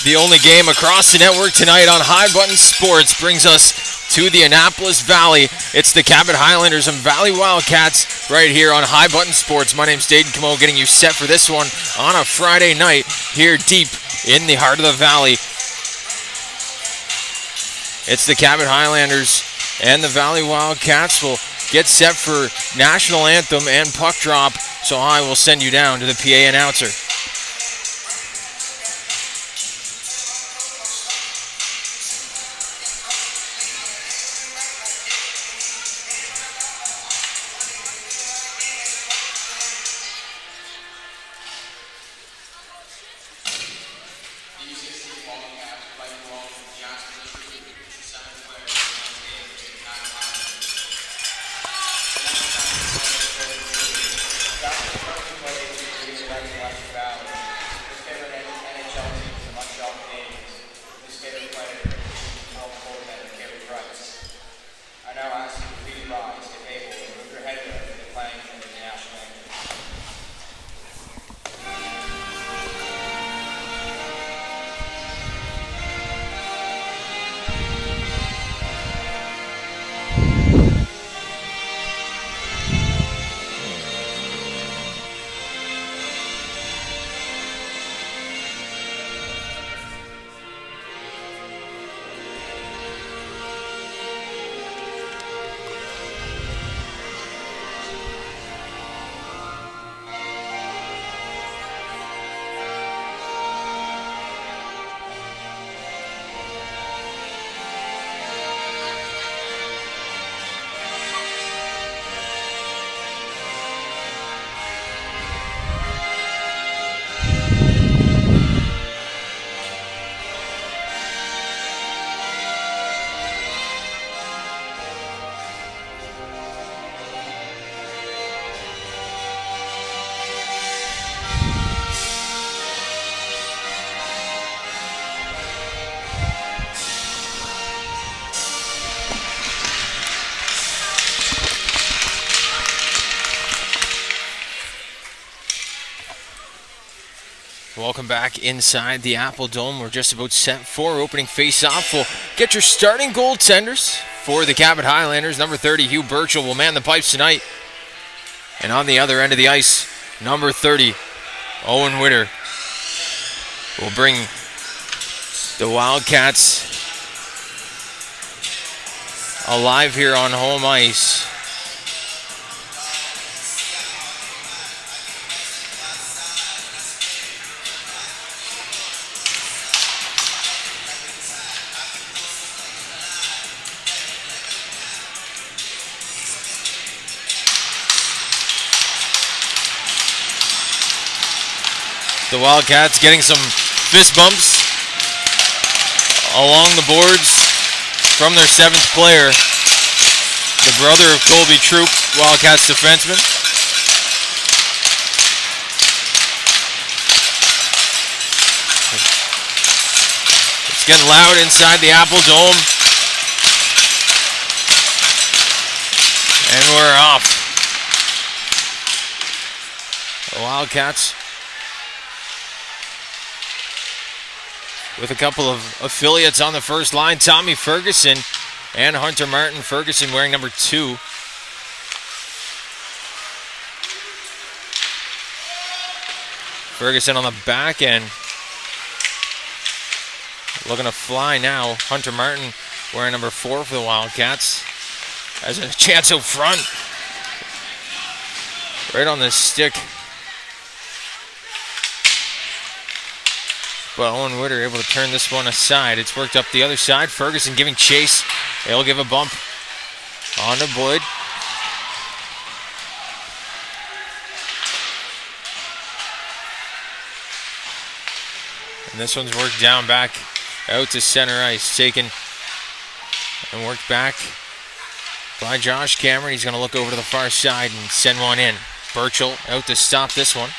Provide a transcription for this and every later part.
The only game across the network tonight on High Button Sports brings us to the Annapolis Valley. It's the Cabot Highlanders and Valley Wildcats right here on High Button Sports. My name's Dayton Cabot, getting you set for this one on a Friday night here deep in the heart of the valley. It's the Cabot Highlanders and the Valley Wildcats will get set for national anthem and puck drop, so I will send you down to the PA announcer. Welcome back inside the Apple Dome. We're just about set for opening face-off. We'll get your starting goaltenders for the Cabot Highlanders. Number 30, Hugh Burchell, will man the pipes tonight. And on the other end of the ice, number 30, Owen Witter, will bring the Wildcats alive here on home ice. The Wildcats getting some fist bumps along the boards from their seventh player, the brother of Colby Troop, Wildcats defenseman. It's getting loud inside the Apple Dome. And we're off. The Wildcats with a couple of affiliates on the first line. Tommy Ferguson and Hunter Martin. Ferguson wearing number 2. Ferguson on the back end, looking to fly now. Hunter Martin wearing number 4 for the Wildcats. Has a chance out front. Right on the stick. But Owen Witter able to turn this one aside. It's worked up the other side. Ferguson giving chase. They'll give a bump on to Boyd. And this one's worked down back out to center ice. Taken and worked back by Josh Cameron. He's going to look over to the far side and send one in. Burchell out to stop this one.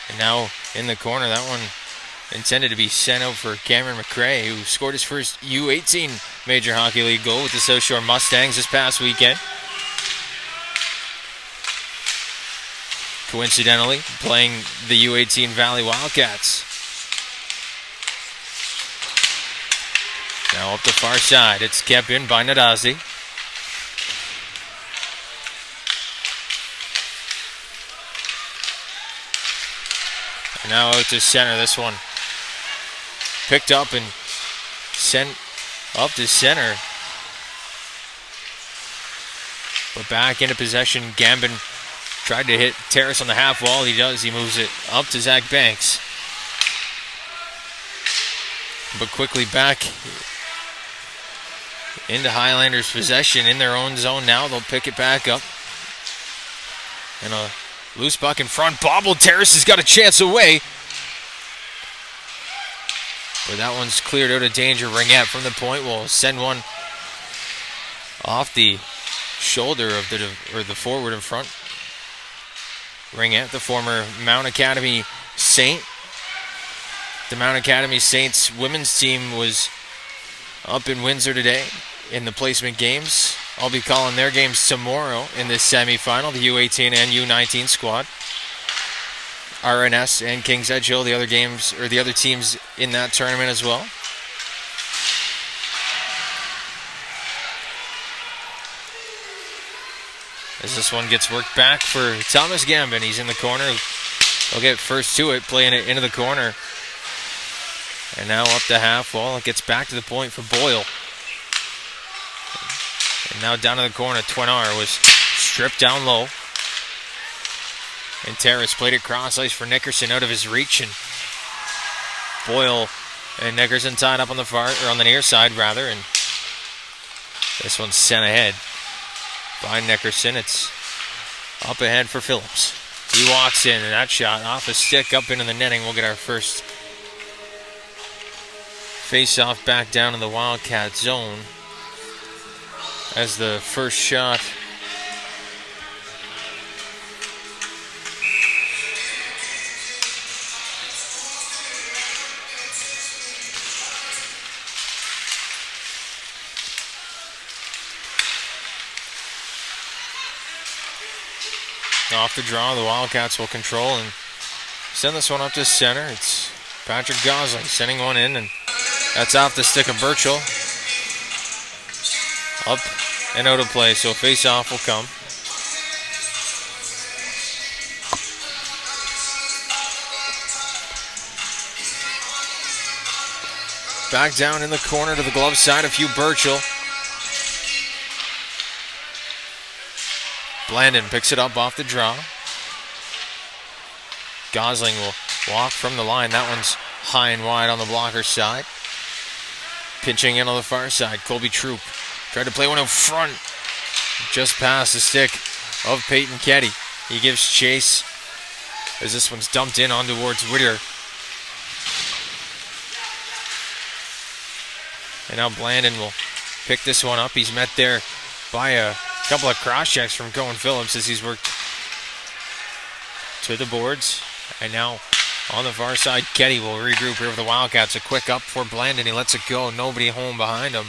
And now in the corner, that one intended to be sent out for Cameron McRae, who scored his first U16 Major Hockey League goal with the South Shore Mustangs this past weekend. coincidentally playing the U18 Valley Wildcats. Now up the far side, it's kept in by Nadazi. And now out to center, this one picked up and sent up to center. But back into possession, Gambin tried to hit Terrace on the half wall. He does, he moves it up to Zach Banks. But quickly back into Highlanders' possession in their own zone now. They'll pick it back up. And a loose puck in front. Bobbled. Terrace has got a chance away. But that one's cleared out of danger. Ringette from the point will send one off the shoulder of the forward in front. Ringette, the former Mount Academy Saint. The Mount Academy Saints women's team was up in Windsor today in the placement games. I'll be calling their games tomorrow in this semifinal, the U18 and U19 squad. RNS and Kings Edge Hill, the other games or the other teams in that tournament as well. As this one gets worked back for Thomas Gambin. He's in the corner. He'll get first to it, playing it into the corner. And now up the half wall. It gets back to the point for Boyle. And now down to the corner. Twinar was stripped down low. And Terrace played it cross ice for Nickerson out of his reach. And Boyle and Nickerson tied up on the far, or on the near side rather. And this one's sent ahead by Nickerson. It's up ahead for Phillips. He walks in, and that shot off a stick up into the netting. We'll get our first face-off back down in the Wildcat zone as the first shot off the draw. The Wildcats will control and send this one up to center. It's Patrick Gosling sending one in, and that's off the stick of Burchell. Up and out of play, so face-off will come. Back down in the corner to the glove side of Hugh Burchell. Blandon picks it up off the draw. Gosling will walk from the line. That one's high and wide on the blocker side. Pitching in on the far side, Colby Troop tried to play one in front, just past the stick of Peyton Ketty. He gives chase as this one's dumped in on towards Whittier. And now Blandon will pick this one up. He's met there by a couple of cross checks from Cohen Phillips as he's worked to the boards. And now on the far side, Ketty will regroup here with the Wildcats. A quick up for Blandon. He lets it go. Nobody home behind him.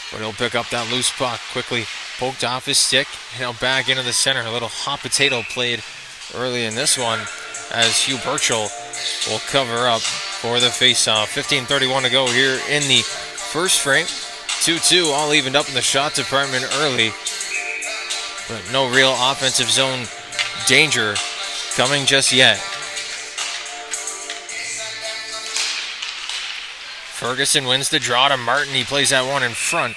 But he'll pick up that loose puck. Quickly poked off his stick. Now back into the center. A little hot potato played early in this one as Hugh Burchell will cover up for the faceoff. 15:31 to go here in the first frame. 2-2, all evened up in the shot department early. But no real offensive zone danger coming just yet. Ferguson wins the draw to Martin. He plays that one in front.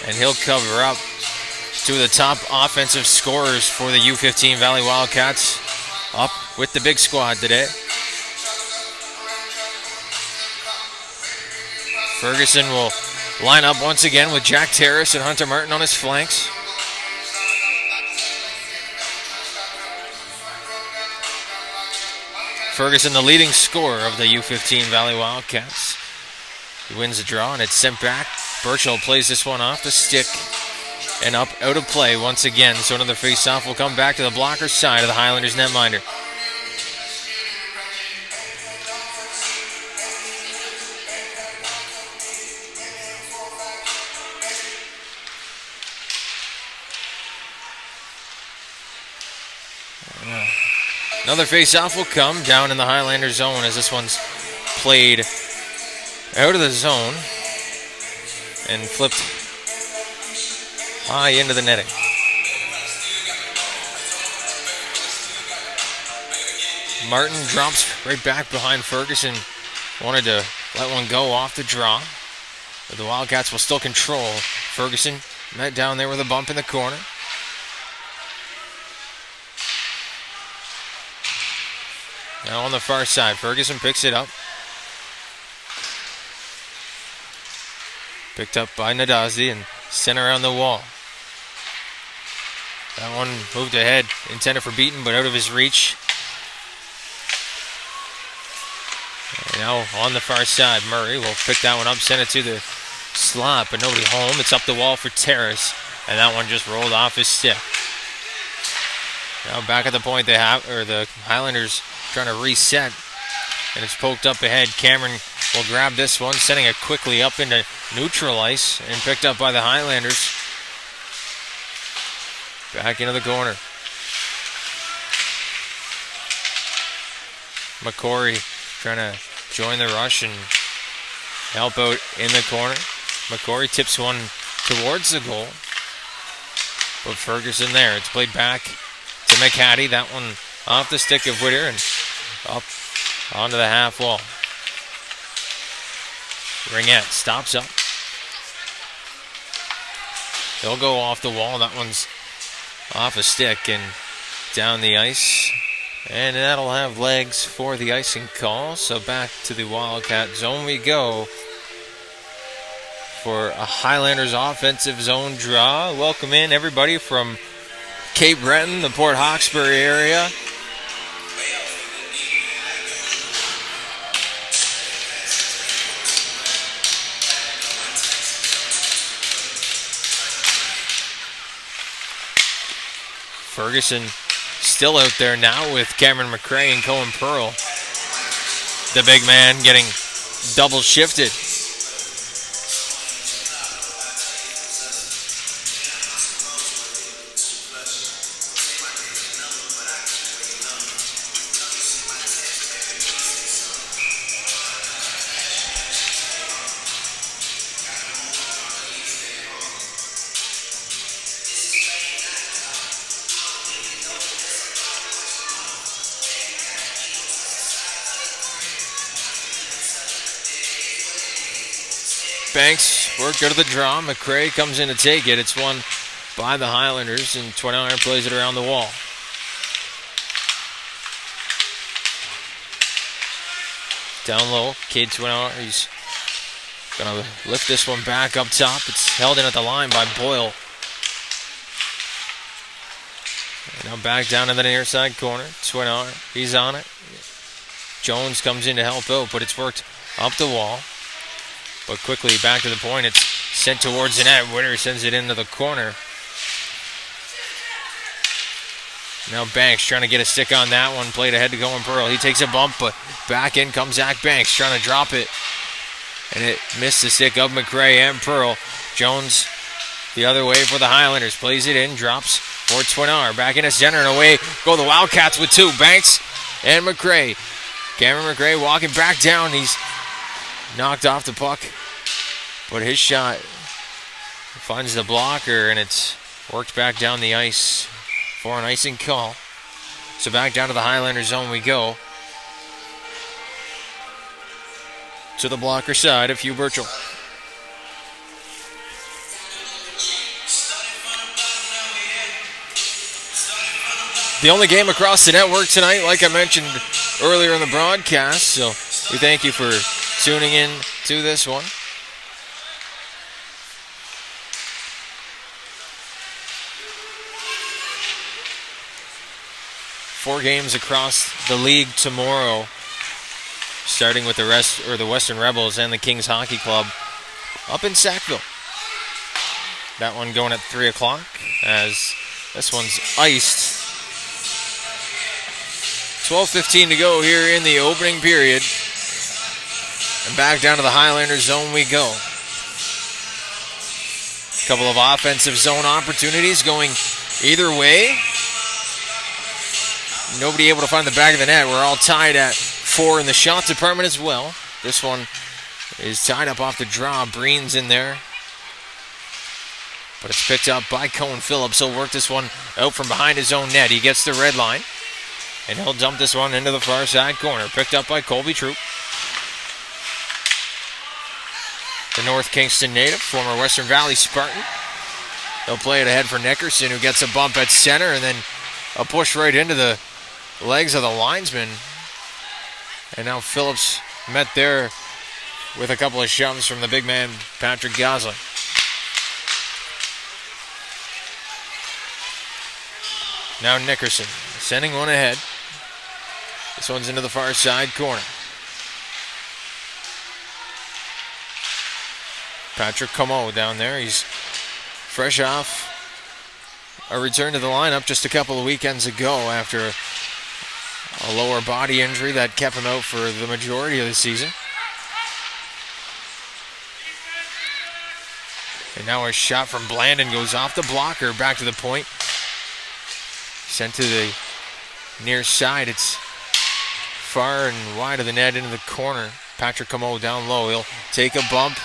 And he'll cover up two of the top offensive scorers for the U15 Valley Wildcats. Up with the big squad today. Ferguson will line up once again with Jack Terrace and Hunter Martin on his flanks. Ferguson, the leading scorer of the U15 Valley Wildcats. He wins the draw and it's sent back. Burchell plays this one off the stick and up out of play once again. So another face-off will come back to the blocker side of the Highlanders netminder. Another face-off will come down in the Highlander zone as this one's played out of the zone and flipped high into the netting. Martin drops right back behind Ferguson. Wanted to let one go off the draw, but the Wildcats will still control. Ferguson met down there with a bump in the corner. Now on the far side, Ferguson picks it up. Picked up by Nadazi and sent around the wall. That one moved ahead, intended for Beaton, but out of his reach. And now on the far side, Murray will pick that one up, send it to the slot, but nobody home. It's up the wall for Terrace, and that one just rolled off his stick. Now back at the point they have, or the Highlanders trying to reset, and it's poked up ahead. Cameron will grab this one, sending it quickly up into neutral ice, and picked up by the Highlanders. Back into the corner. McCory trying to join the rush and help out in the corner. McCory tips one towards the goal, but Ferguson there. It's played back to McHattie. That one off the stick of Whitter and up onto the half wall. Ringette stops up. They'll go off the wall. That one's off a stick and down the ice. And that'll have legs for the icing call. So back to the Wildcat zone we go for a Highlanders offensive zone draw. Welcome in everybody from Cape Breton, the Port Hawkesbury area. Ferguson still out there now with Cameron McRae and Cohen Pearl. The big man getting double shifted. Banks worked out of the draw. McRae comes in to take it. It's won by the Highlanders, and Twinard plays it around the wall. Down low, Cade Twinard. He's going to lift this one back up top. It's held in at the line by Boyle. And now back down in the near side corner. Twinard, he's on it. Jones comes in to help out, but it's worked up the wall. But quickly back to the point, it's sent towards the net. Whitter sends it into the corner. Now Banks trying to get a stick on that one. Played ahead to Cohen Pearl. He takes a bump, but back in comes Zach Banks trying to drop it. And it missed the stick of McRae and Pearl. Jones the other way for the Highlanders. Plays it in, drops for Twinard. Back into center and away go the Wildcats with two. Banks and McRae. Cameron McRae walking back down. He's knocked off the puck, but his shot finds the blocker, and it's worked back down the ice for an icing call. So back down to the Highlander zone we go. To the blocker side of Hugh Burchell. The only game across the network tonight, like I mentioned earlier in the broadcast, so we thank you for tuning in to this one. Four games across the league tomorrow, starting with the Western Rebels and the Kings Hockey Club up in Sackville. That one going at 3 o'clock as this one's iced. 12:15 to go here in the opening period. And back down to the Highlander zone we go. A couple of offensive zone opportunities going either way. Nobody able to find the back of the net. We're all tied at 4 in the shot department as well. This one is tied up off the draw. Breen's in there. But it's picked up by Cohen Phillips. He'll work this one out from behind his own net. He gets the red line. And he'll dump this one into the far side corner. Picked up by Colby Troop. The North Kingston native, former Western Valley Spartan. They'll play it ahead for Nickerson, who gets a bump at center, and then a push right into the legs of the linesman. And now Phillips met there with a couple of shoves from the big man, Patrick Gosling. Now Nickerson sending one ahead. This one's into the far side corner. Patrick Cabot down there. He's fresh off a return to the lineup just a couple of weekends ago after a lower body injury that kept him out for the majority of the season. And now a shot from Blandon goes off the blocker, back to the point. Sent to the near side. It's far and wide of the net into the corner. Patrick Cabot down low. He'll take a bump.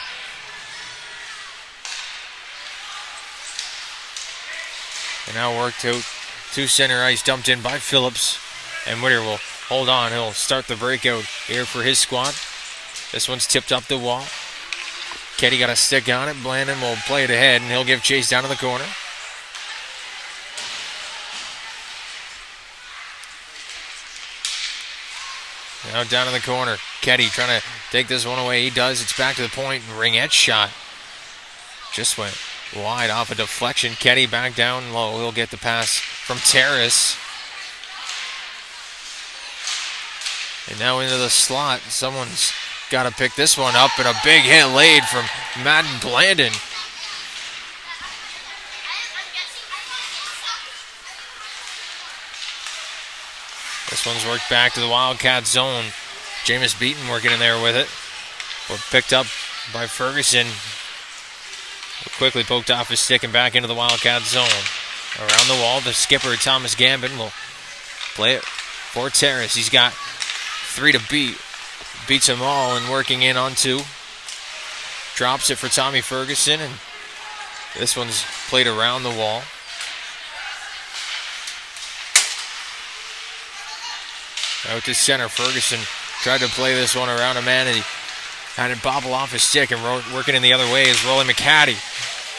And now worked out to center ice, dumped in by Phillips. And Whittier will hold on. He'll start the breakout here for his squad. This one's tipped up the wall. Ketty got a stick on it. Blandon will play it ahead, and he'll give chase down to the corner. Now down in the corner. Ketty trying to take this one away. He does. It's back to the point. Ringette shot. Just went wide off a deflection. Ketty back down low. He'll get the pass from Terrace. And now into the slot. Someone's got to pick this one up. And a big hit laid from Madden Blandon. This one's worked back to the Wildcats zone. Jameis Beaton working in there with it. But picked up by Ferguson. Quickly poked off his stick and back into the Wildcats zone. Around the wall, the skipper, Thomas Gambin, will play it for Terrace. He's got 3 to beat. Beats them all and working in on 2. Drops it for Tommy Ferguson, and this one's played around the wall. Out to center. Ferguson tried to play this one around a man, and he had it bobble off his stick, and working in the other way is Rolly McCaddy.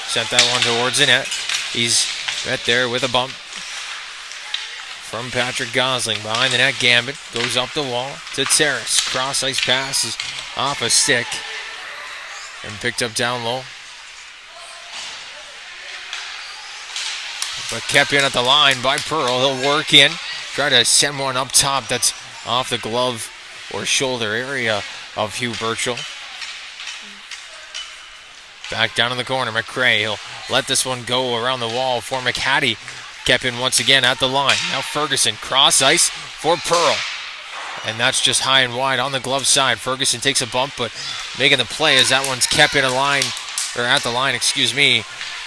Sent that one towards the net. He's met there with a bump from Patrick Gosling. Behind the net, Gambit goes up the wall to Terrace. Cross ice pass is off a stick and picked up down low. But kept in at the line by Pearl. He'll work in. Try to send one up top that's off the glove or shoulder area of Hugh Burchell. Back down in the corner, McCray. He'll let this one go around the wall for McHattie. Kept in once again at the line. Now Ferguson, cross ice for Pearl. And that's just high and wide on the glove side. Ferguson takes a bump, but making the play as that one's kept in a line, or at the line,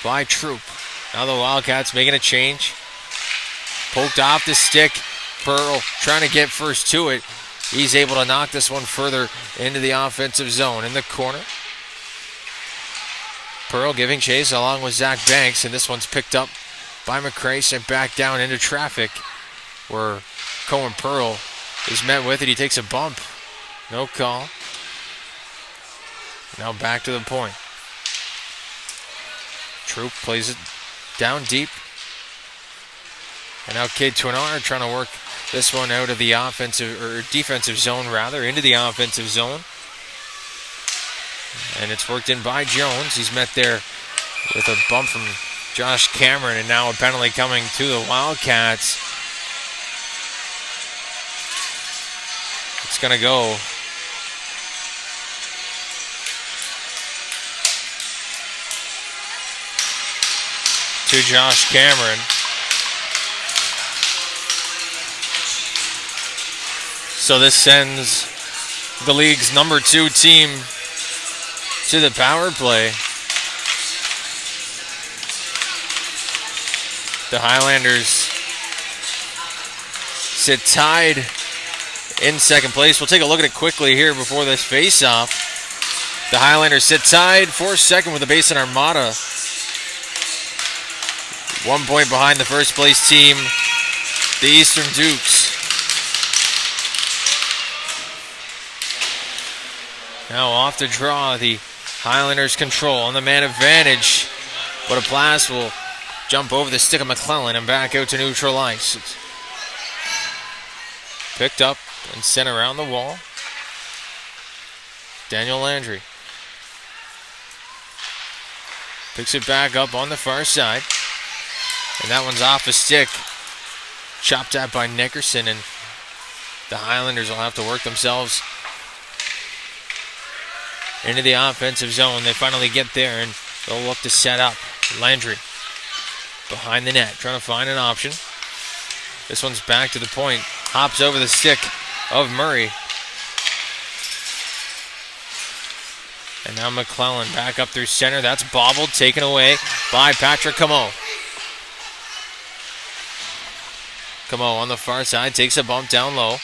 by Troop. Now the Wildcats making a change. Poked off the stick. Pearl trying to get first to it. He's able to knock this one further into the offensive zone in the corner. Pearl giving chase along with Zach Banks, and this one's picked up by McCray, sent back down into traffic where Cohen Pearl is met with it. He takes a bump. No call. Now back to the point. Troop plays it down deep. And now Cade Twinard trying to work this one out of the defensive zone into the offensive zone. And it's worked in by Jones. He's met there with a bump from Josh Cameron, and now a penalty coming to the Wildcats. It's going to go to Josh Cameron. So this sends the league's number 2 team to the power play. The Highlanders sit tied in second place. We'll take a look at it quickly here before this face-off. The Highlanders sit tied for second with the Basin Armada. 1 point behind the first place team, the Eastern Dukes. Now off the draw, the Highlanders control on the man advantage, but a blast will jump over the stick of McClellan and back out to neutral ice. It's picked up and sent around the wall. Daniel Landry picks it back up on the far side. And that one's off a stick. Chopped at by Nickerson, and the Highlanders will have to work themselves into the offensive zone. They finally get there, and they'll look to set up. Landry behind the net, trying to find an option. This one's back to the point. Hops over the stick of Murray. And now McClellan back up through center. That's bobbled, taken away by Patrick Cabot. Cabot on the far side, takes a bump down low.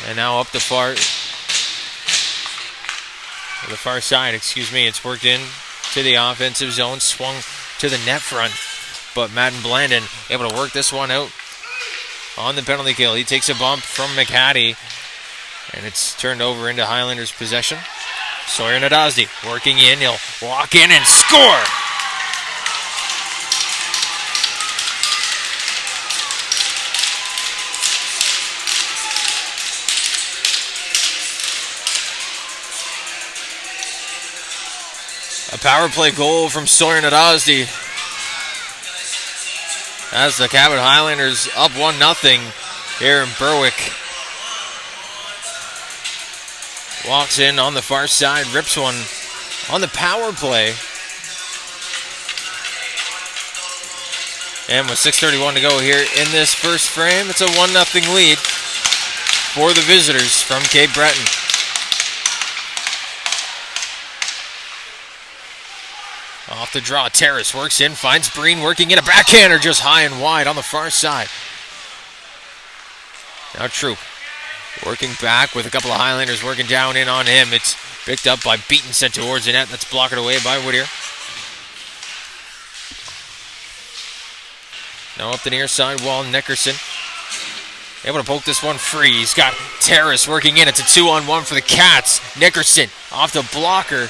And now up the far side, it's worked in to the offensive zone, swung to the net front. But Madden Blandon able to work this one out on the penalty kill. He takes a bump from McHattie, and it's turned over into Highlanders possession. Sawyer Nadazdi working in, he'll walk in and score! A power play goal from Sawyer Nadazdi as the Cabot Highlanders up 1-0 here in Berwick. Walks in on the far side, rips one on the power play. And with 6:31 to go here in this first frame, it's a 1-0 lead for the visitors from Cape Breton. Off the draw, Terrace works in, finds Breen working in, a backhander just high and wide on the far side. Now Troop working back with a couple of Highlanders working down in on him. It's picked up by Beaton, sent towards the net. That's blocked away by Whittier. Now up the near side wall, Nickerson able to poke this one free. He's got Terrace working in. It's a 2-on-1 for the Cats. Nickerson off the blocker.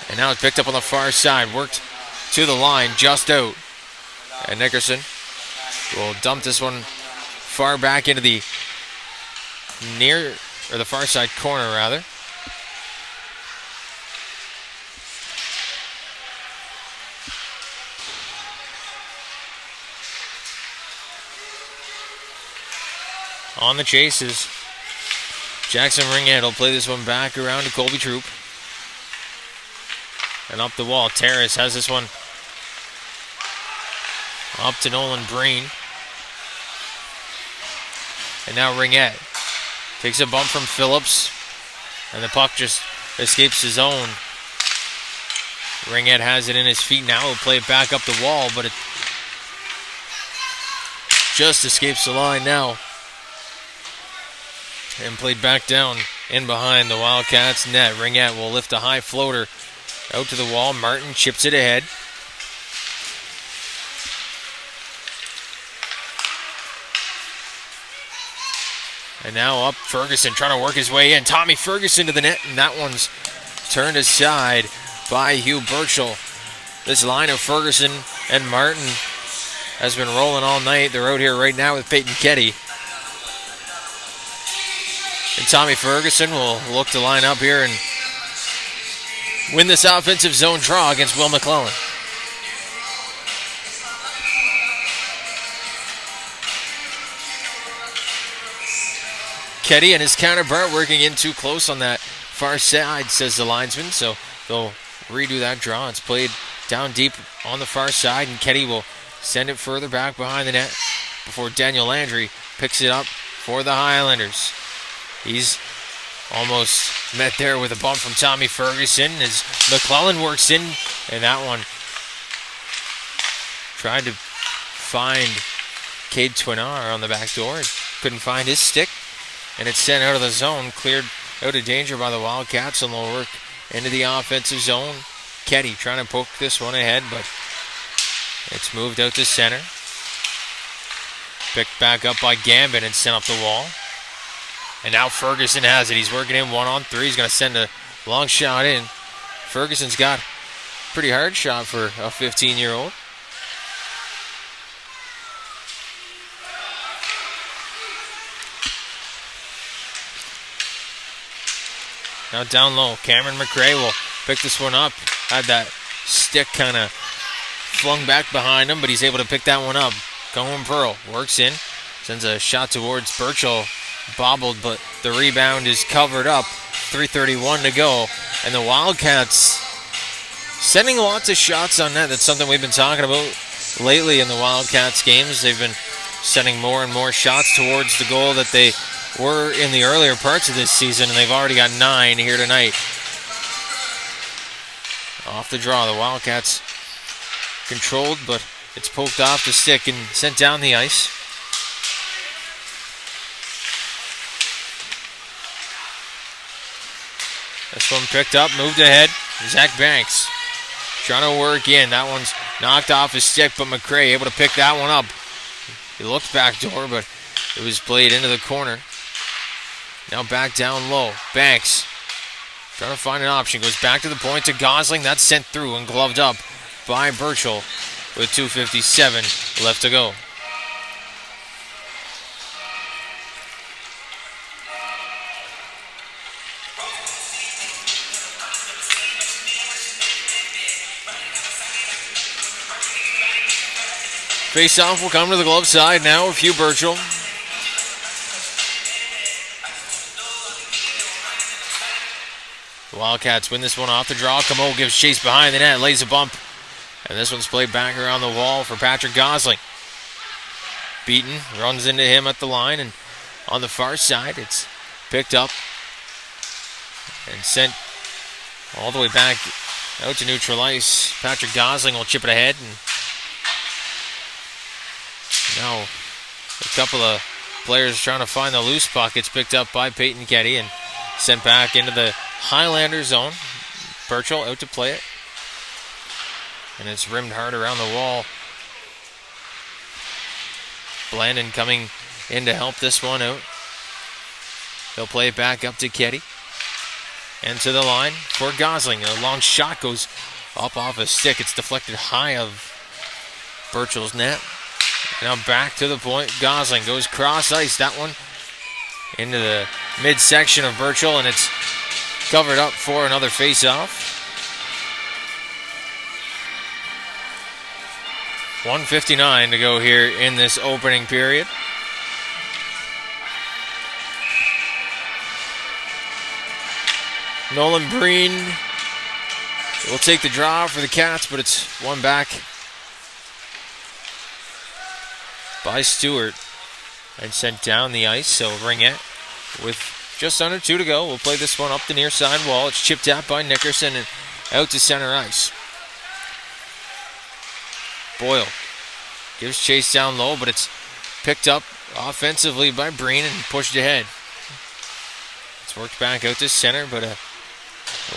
And now it's picked up on the far side. Worked to the line, just out. And Nickerson will dump this one far back into the the far side corner, rather. On the chases, Jackson Ringhead will play this one back around to Colby Troop. And up the wall, Terrace has this one up to Nolan Breen. And now Ringette takes a bump from Phillips, and the puck just escapes his zone. Ringette has it in his feet now. He'll play it back up the wall, but it just escapes the line now. And played back down in behind the Wildcats net. Ringette will lift a high floater out to the wall. Martin chips it ahead. And now up Ferguson trying to work his way in. Tommy Ferguson to the net, and that one's turned aside by Hugh Burchell. This line of Ferguson and Martin has been rolling all night. They're out here right now with Peyton Ketty. And Tommy Ferguson will look to line up here and win this offensive zone draw against Will McClellan. Ketty and his counterpart working in too close on that far side, says the linesman. So they'll redo that draw. It's played down deep on the far side, and Ketty will send it further back behind the net before Daniel Landry picks it up for the Highlanders. He's almost met there with a bump from Tommy Ferguson as McClellan works in, and that one tried to find Cade Twinar on the back door. Couldn't find his stick, and it's sent out of the zone, cleared out of danger by the Wildcats, and they'll work into the offensive zone. Ketty trying to poke this one ahead, but it's moved out to center. Picked back up by Gambit and sent up the wall. And now Ferguson has it. He's working in 1-on-3. He's going to send a long shot in. Ferguson's got a pretty hard shot for a 15-year-old. Now down low, Cameron McRae will pick this one up. Had that stick kind of flung back behind him, but he's able to pick that one up. Cohen Pearl works in, sends a shot towards Birchall. Bobbled, but the rebound is covered up. 3:31 to go, and the Wildcats sending lots of shots on net. That's something we've been talking about lately in the Wildcats games. They've been sending more and more shots towards the goal that they were in the earlier parts of this season, and they've already got 9 here tonight. Off the draw, the Wildcats controlled, but it's poked off the stick and sent down the ice. This one picked up, moved ahead. Zach Banks trying to work in. That one's knocked off his stick, but McRae able to pick that one up. He looked backdoor, but it was played into the corner. Now back down low. Banks trying to find an option. Goes back to the point to Gosling. That's sent through and gloved up by Birchall with 2:57 left to go. Face-off will come to the glove side now with Hugh Birchall. The Wildcats win this one off the draw. Cabot gives chase behind the net, lays a bump. And this one's played back around the wall for Patrick Gosling. Beaton runs into him at the line, and on the far side, it's picked up and sent all the way back out to neutral ice. Patrick Gosling will chip it ahead, and now a couple of players trying to find the loose puck. It's picked up by Peyton Ketty and sent back into the Highlanders zone. Birchall out to play it. And it's rimmed hard around the wall. Blandon coming in to help this one out. They'll play it back up to Ketty. And to the line for Gosling. A long shot goes up off a stick. It's deflected high of Birchall's net. Now back to the point. Gosling goes cross ice. That one into the midsection of Birchall, and it's covered up for another face-off. 1:59 to go here in this opening period. Nolan Breen will take the draw for the Cats, but it's one back by Stewart and sent down the ice. So Ringette with just under 2 to go. We'll play this one up the near side wall. It's chipped out by Nickerson and out to center ice. Boyle gives chase down low, but it's picked up offensively by Breen and pushed ahead. It's worked back out to center, but a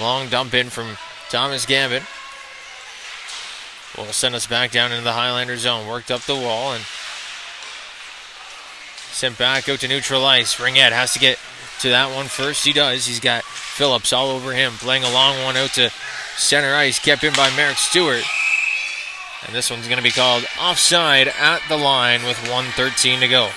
long dump in from Thomas Gambit will send us back down into the Highlander zone. Worked up the wall and sent back out to neutral ice. Ringette has to get to that one first. He does. He's got Phillips all over him. Playing a long one out to center ice. Kept in by Merrick Stewart. And this one's going to be called offside at the line with 1:13 to go.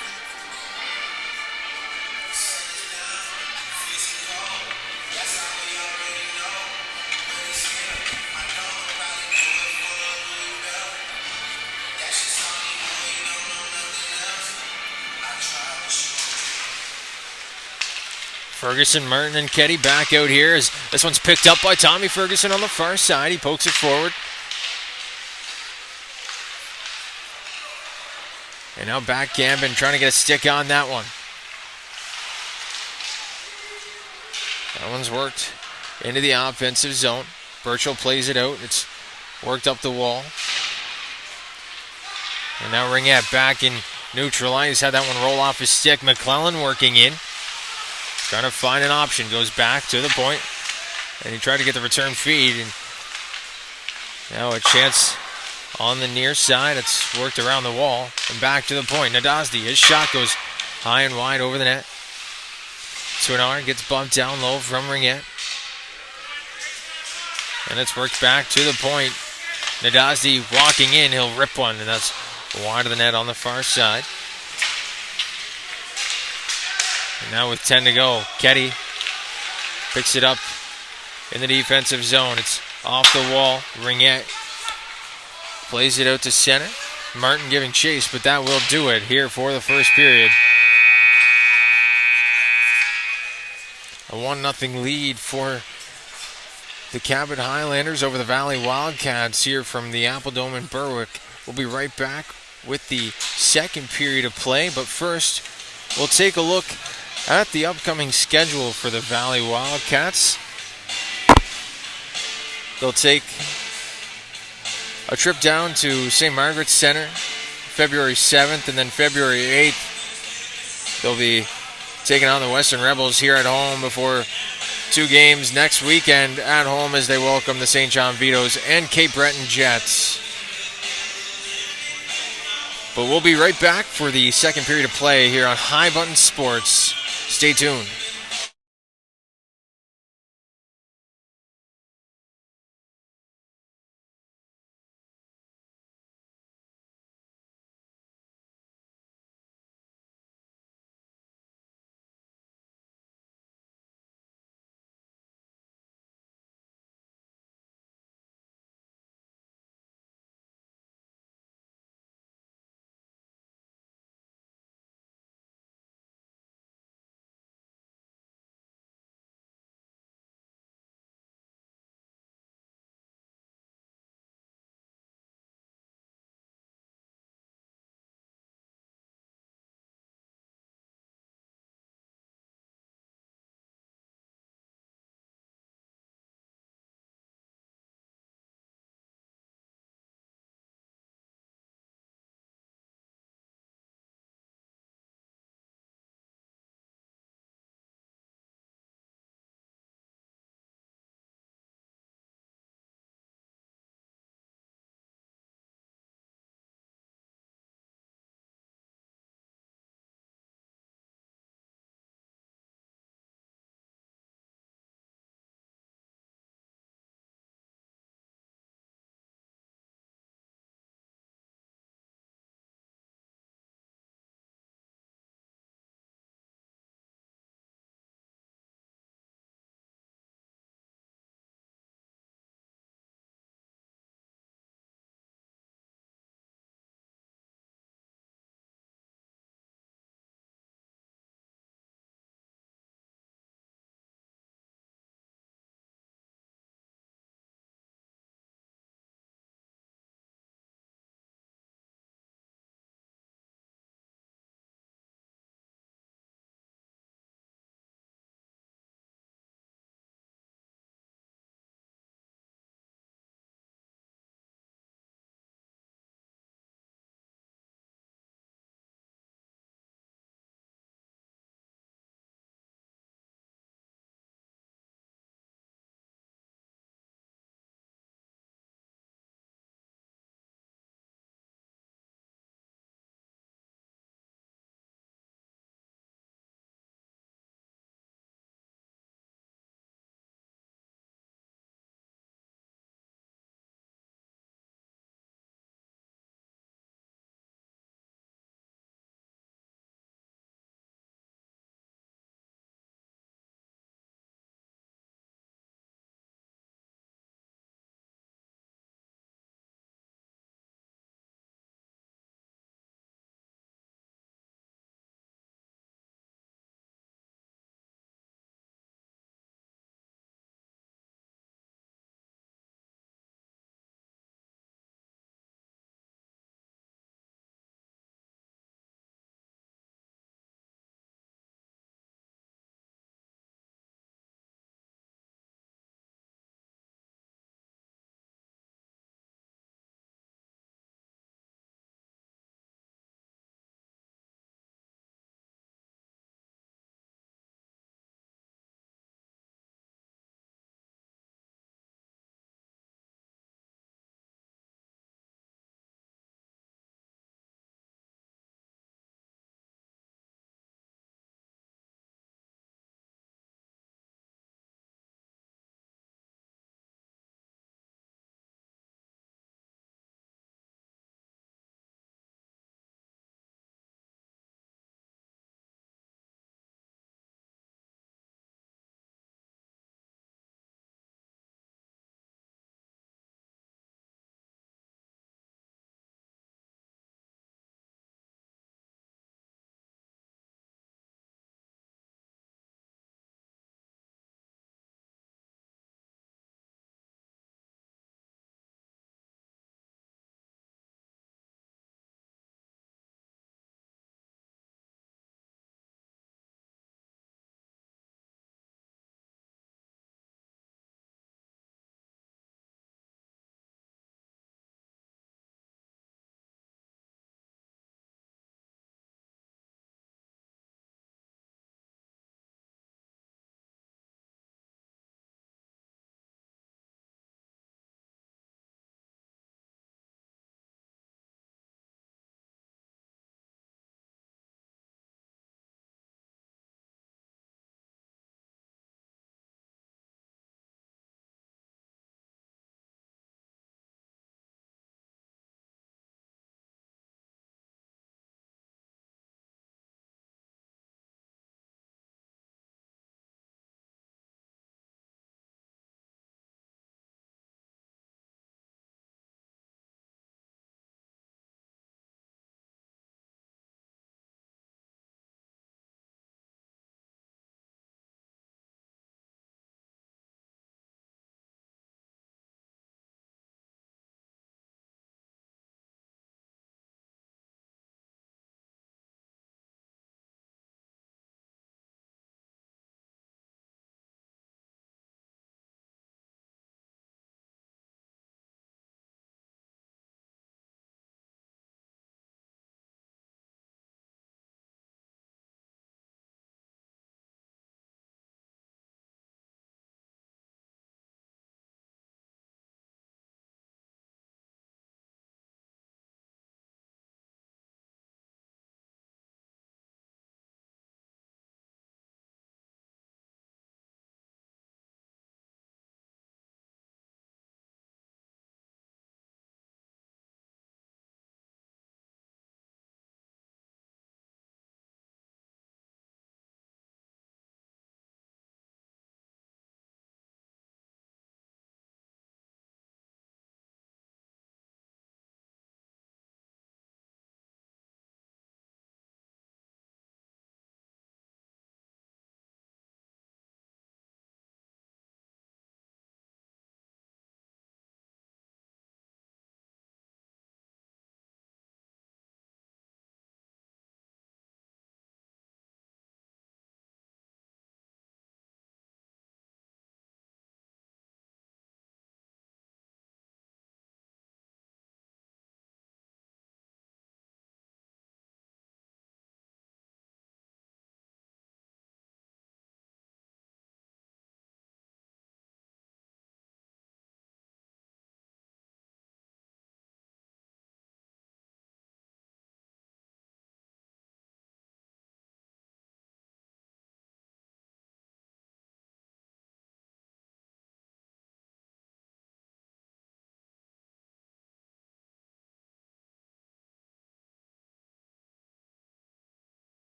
Ferguson, Martin, and Ketty back out here as this one's picked up by Tommy Ferguson on the far side. He pokes it forward. And now back Gambin trying to get a stick on that one. That one's worked into the offensive zone. Birchall plays it out. It's worked up the wall. And now Ringette back in neutralized. Had that one roll off his stick. McClellan working in. Trying to find an option. Goes back to the point. And he tried to get the return feed. And now a chance on the near side. It's worked around the wall. And back to the point. Nadazdi, his shot goes high and wide over the net. Swinar gets bumped down low from Ringette. And it's worked back to the point. Nadazdi walking in. He'll rip one. And that's wide of the net on the far side. And now with 10 to go, Ketty picks it up in the defensive zone. It's off the wall. Ringette plays it out to center. Martin giving chase, but that will do it here for the first period. A 1-0 lead for the Cabot Highlanders over the Valley Wildcats here from the Apple Dome in Berwick. We'll be right back with the second period of play, but first we'll take a look at the upcoming schedule for the Valley Wildcats. They'll take a trip down to St. Margaret's Center February 7th, and then February 8th they'll be taking on the Western Rebels here at home before 2 games next weekend at home as they welcome the St. John Vitoes and Cape Breton Jets. But we'll be right back for the second period of play here on High Button Sports. Stay tuned.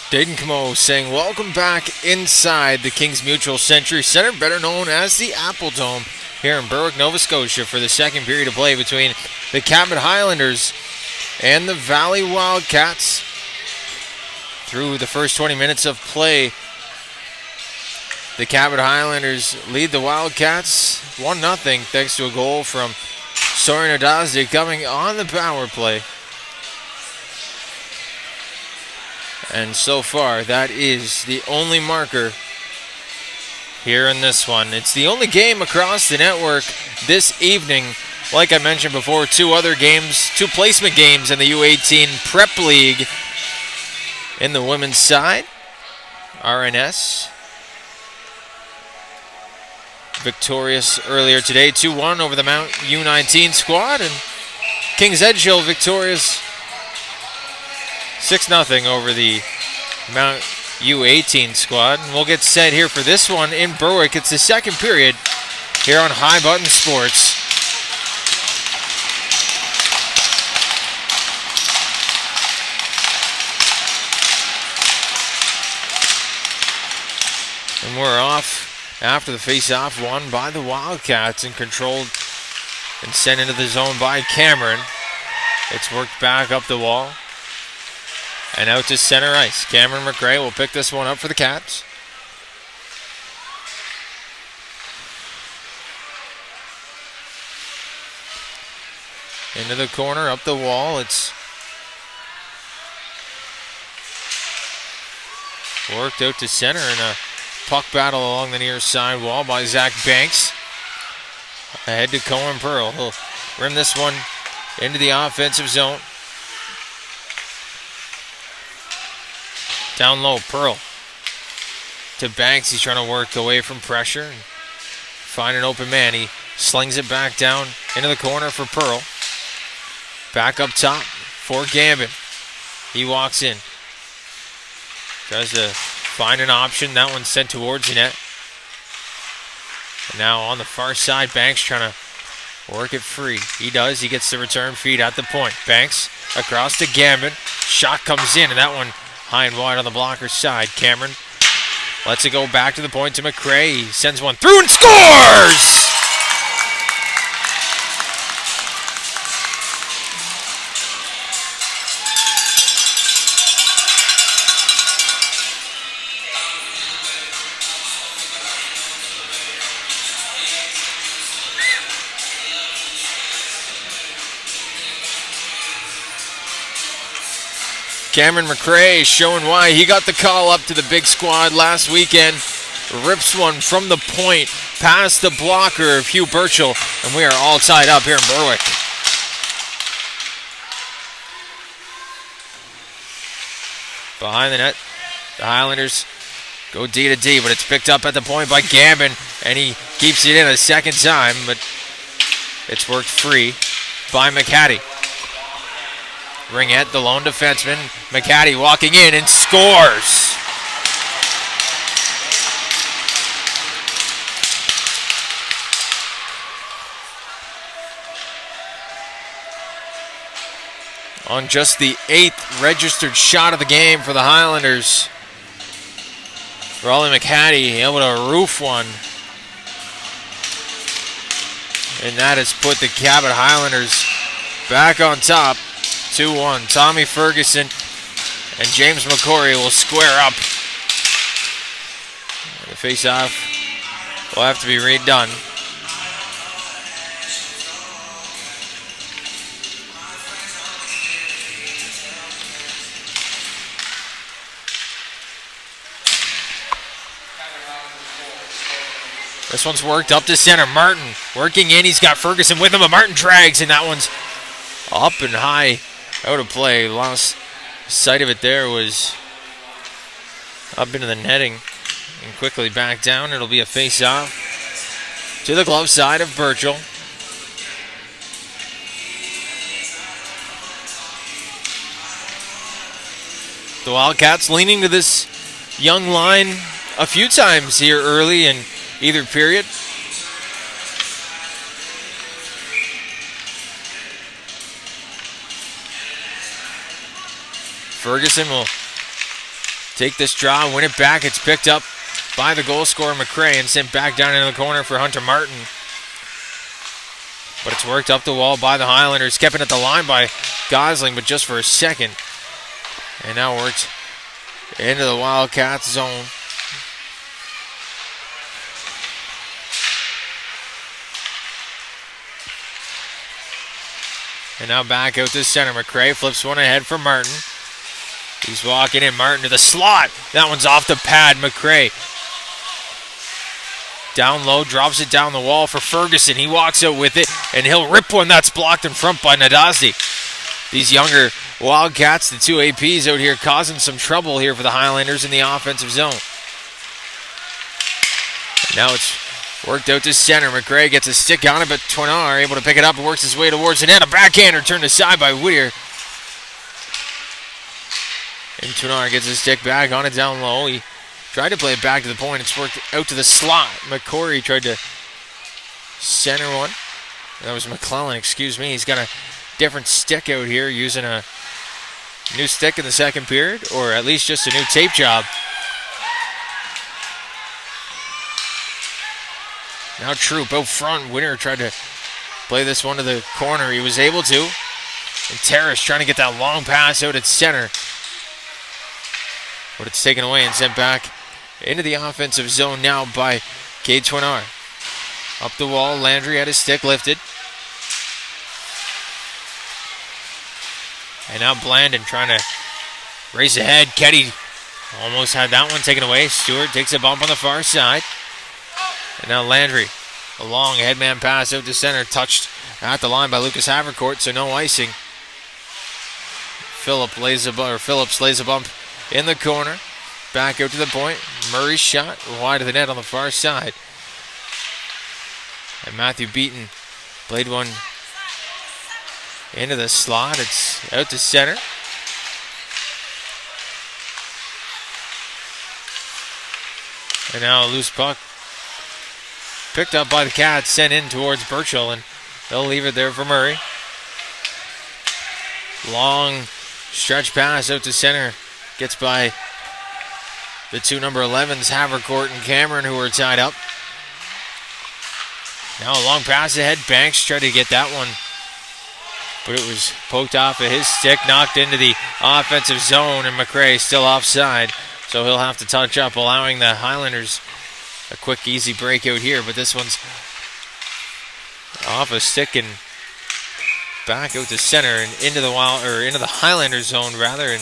Dayton Camo saying welcome back inside the Kings Mutual Century Center, better known as the Apple Dome, here in Berwick, Nova Scotia, for the second period of play between the Cabot Highlanders and the Valley Wildcats. Through the first 20 minutes of play, the Cabot Highlanders lead the Wildcats 1-0 thanks to a goal from Soren Adazde coming on the power play. And so far, that is the only marker here in this one. It's the only game across the network this evening. Like I mentioned before, two other games, two placement games in the U18 Prep League in the women's side. RNS victorious earlier today, 2-1 over the Mount U19 squad, and Kings Edgehill victorious 6-0 over the Mount U18 squad. And we'll get set here for this one in Berwick. It's the second period here on High Button Sports. And we're off after the face-off won by the Wildcats and controlled and sent into the zone by Cameron. It's worked back up the wall and out to center ice. Cameron McRae will pick this one up for the Cats. Into the corner, up the wall. It's worked out to center, and a puck battle along the near side wall by Zach Banks. Ahead to Cohen Pearl. He'll rim this one into the offensive zone. Down low, Pearl to Banks. He's trying to work away from pressure and find an open man. He slings it back down into the corner for Pearl. Back up top for Gambin. He walks in. Tries to find an option. That one's sent towards the net. And now on the far side, Banks trying to work it free. He does. He gets the return feed at the point. Banks across to Gambin. Shot comes in, and that one high and wide on the blocker's side. Cameron lets it go back to the point to McRae. He sends one through and scores! Cameron McRae showing why he got the call up to the big squad last weekend. Rips one from the point past the blocker of Hugh Burchell, and we are all tied up here in Berwick. Behind the net, the Highlanders go D to D, but it's picked up at the point by Gambin, and he keeps it in a second time, but it's worked free by McCaddy. Ringette, the lone defenseman. McCaddy walking in and scores. On just the 8th registered shot of the game for the Highlanders. Raleigh McCaddy able to roof one. And that has put the Cabot Highlanders back on top. 2-1. Tommy Ferguson and James McCory will square up. The face-off will have to be redone. This one's worked up to center. Martin working in. He's got Ferguson with him, but Martin drags, and that one's up and high. Out of play. Lost sight of it there. Was up into the netting and quickly back down. It'll be a face-off to the glove side of Burchell. The Wildcats leaning to this young line a few times here early in either period. Ferguson will take this draw, win it back. It's picked up by the goal scorer, McRae, and sent back down into the corner for Hunter Martin. But it's worked up the wall by the Highlanders. Kept it at the line by Gosling, but just for a second. And now worked into the Wildcats zone. And now back out to center. McRae flips one ahead for Martin. He's walking in. Martin to the slot. That one's off the pad. McRae down low, drops it down the wall for Ferguson. He walks out with it, and he'll rip one that's blocked in front by Nadazdi. These younger Wildcats, the two APs out here, causing some trouble here for the Highlanders in the offensive zone. And now it's worked out to center. McRae gets a stick on it, but Twinnar able to pick it up and works his way towards the net. A backhander turned aside by Whittier. And Twinnar gets his stick back on it down low. He tried to play it back to the point. It's worked out to the slot. McCory tried to center one. That was McClellan, excuse me. He's got a different stick out here, using a new stick in the second period, or at least just a new tape job. Now Troop out front. Winner tried to play this one to the corner. He was able to. And Terrace trying to get that long pass out at center. But it's taken away and sent back into the offensive zone now by Cade Twinnar. Up the wall, Landry had his stick lifted. And now Blandon trying to race ahead. Ketty almost had that one taken away. Stewart takes a bump on the far side. And now Landry, a long headman pass out to center, touched at the line by Lucas Havercourt, so no icing. Phillips lays a bump in the corner. Back out to the point. Murray's shot wide of the net on the far side. And Matthew Beaton played one into the slot. It's out to center. And now a loose puck picked up by the Cats, sent in towards Burchell, and they'll leave it there for Murray. Long stretch pass out to center. Gets by the two number 11s, Havercourt and Cameron, who were tied up. Now a long pass ahead. Banks tried to get that one, but it was poked off of his stick, knocked into the offensive zone, and McRae still offside, so he'll have to touch up, allowing the Highlanders a quick, easy breakout here. But this one's off a stick and back out to center and into the Highlanders zone rather, and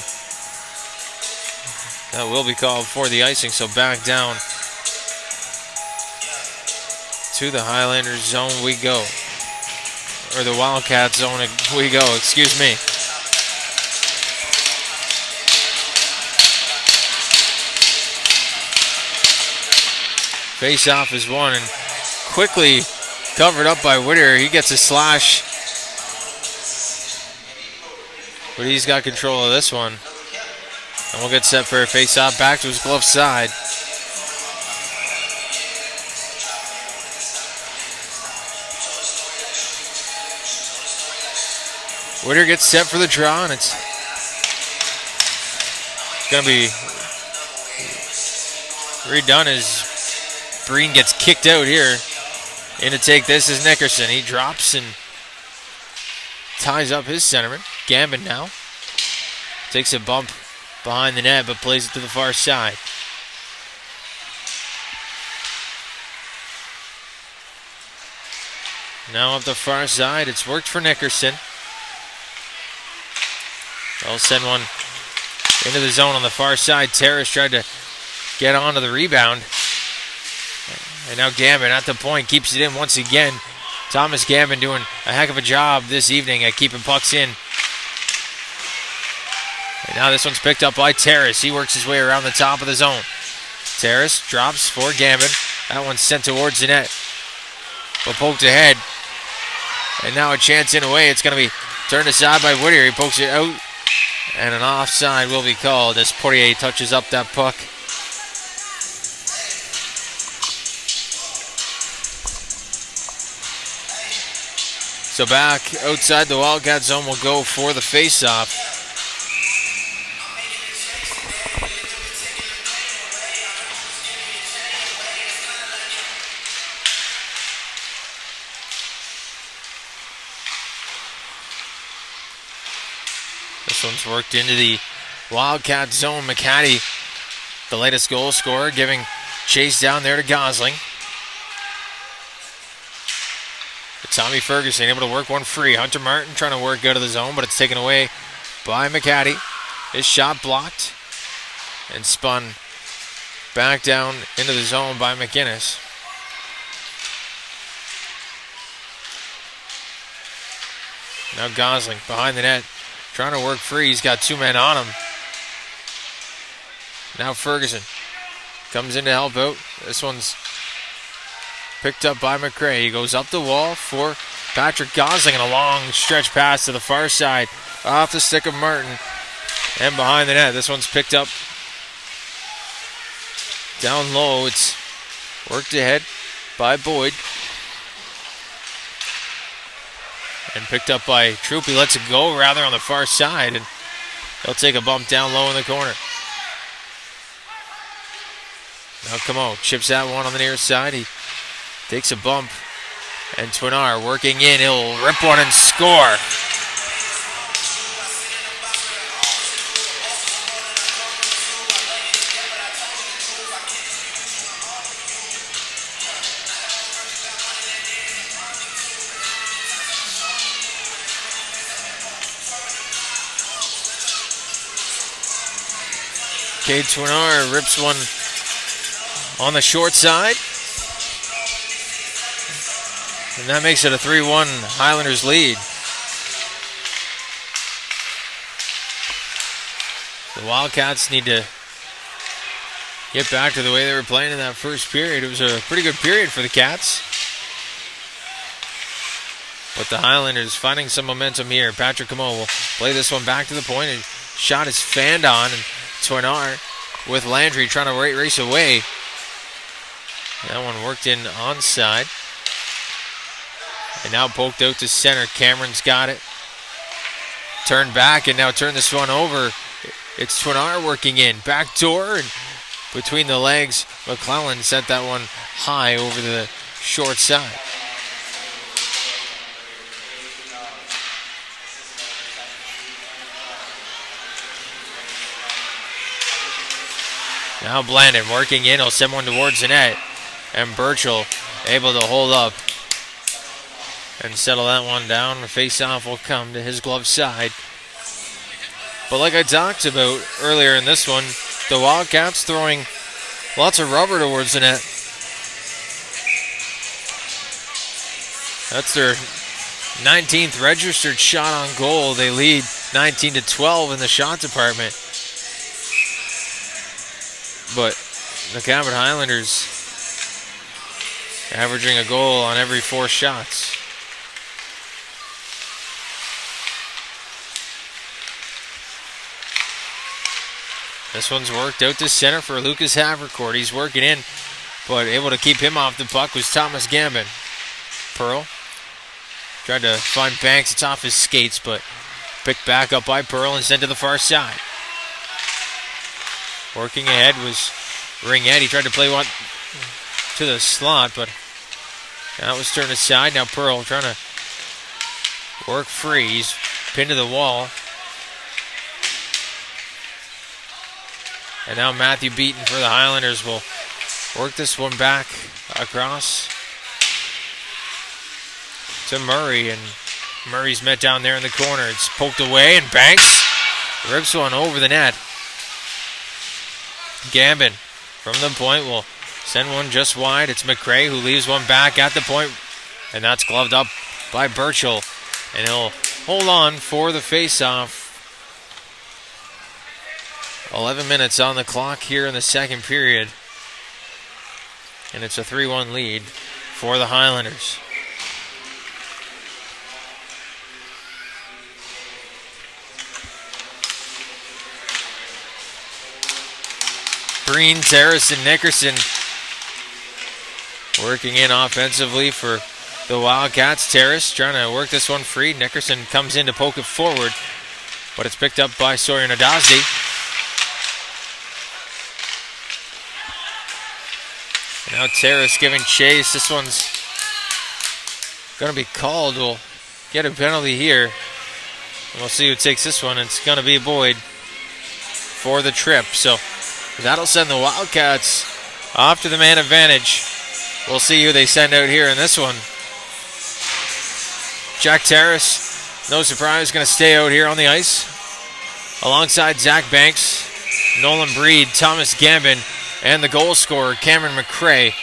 that will be called for the icing. So back down to the Highlanders zone we go, or the Wildcats zone we go. Excuse me. Face-off is won and quickly covered up by Whittier. He gets a slash, but he's got control of this one. And we'll get set for a face-off back to his glove side. Whittier gets set for the draw, and it's going to be redone as Breen gets kicked out here. In to take this is Nickerson. He drops and ties up his centerman. Gambin now takes a bump behind the net, but plays it to the far side. Now up the far side, it's worked for Nickerson. They'll send one into the zone on the far side. Terrace tried to get onto the rebound. And now Gambin at the point keeps it in once again. Thomas Gambin doing a heck of a job this evening at keeping pucks in. And now this one's picked up by Terrace. He works his way around the top of the zone. Terrace drops for Gambin. That one's sent towards the net, but poked ahead. And now a chance in away. It's going to be turned aside by Whittier. He pokes it out, and an offside will be called as Poirier touches up that puck. So back outside the Wildcat zone will go for the face-off. This one's worked into the Wildcat zone. McCaddy, the latest goal scorer, giving chase down there to Gosling. Tommy Ferguson able to work one free. Hunter Martin trying to work out of the zone, but it's taken away by McCaddy. His shot blocked and spun back down into the zone by McInnes. Now Gosling behind the net, trying to work free. He's got two men on him. Now Ferguson comes in to help out. This one's picked up by McRae. He goes up the wall for Patrick Gosling, and a long stretch pass to the far side off the stick of Martin and behind the net. This one's picked up down low. It's worked ahead by Boyd and picked up by Troop. He lets it go rather on the far side, and he'll take a bump down low in the corner. Now Cabot chips that one on the near side. He takes a bump, and Twinar working in. He'll rip one and score. Cade Twinar rips one on the short side. And that makes it a 3-1 Highlanders lead. The Wildcats need to get back to the way they were playing in that first period. It was a pretty good period for the Cats. But the Highlanders finding some momentum here. Patrick Cabot will play this one back to the point. And shot is fanned on. And Twinar with Landry trying to race away. That one worked in onside. And now poked out to center. Cameron's got it. Turned back and now turn this one over. It's Twinar working in. Back door and between the legs. McClellan sent that one high over the short side. Now Blandon working in. He'll send one towards the net. And Burchell able to hold up and settle that one down. The face-off will come to his glove side. But like I talked about earlier in this one, the Wildcats throwing lots of rubber towards the net. That's their 19th registered shot on goal. They lead 19-12 in the shot department. But the Cabot Highlanders averaging a goal on every 4 shots. This one's worked out to center for Lucas Havercourt. He's working in, but able to keep him off the puck was Thomas Gambin. Pearl tried to find Banks. It's off his skates, but picked back up by Pearl and sent to the far side. Working ahead was Ringette. He tried to play one to the slot, but that was turned aside. Now Pearl trying to work free. He's pinned to the wall. And now Matthew Beaton for the Highlanders will work this one back across to Murray. And Murray's met down there in the corner. It's poked away, and Banks rips one over the net. Gambin from the point will send one just wide. It's McRae who leaves one back at the point. And that's gloved up by Burchell. And he'll hold on for the face-off. 11 minutes on the clock here in the second period. And it's a 3-1 lead for the Highlanders. Breen, Terrace, and Nickerson working in offensively for the Wildcats. Terrace trying to work this one free. Nickerson comes in to poke it forward, but it's picked up by Sawyer Nadazdi. Now Terrace giving chase. This one's going to be called. We'll get a penalty here. We'll see who takes this one. It's going to be Boyd for the trip. So that'll send the Wildcats off to the man advantage. We'll see who they send out here in this one. Jack Terrace, no surprise, going to stay out here on the ice. Alongside Zach Banks, Nolan Breed, Thomas Gambin, and the goal scorer, Cameron McCrae,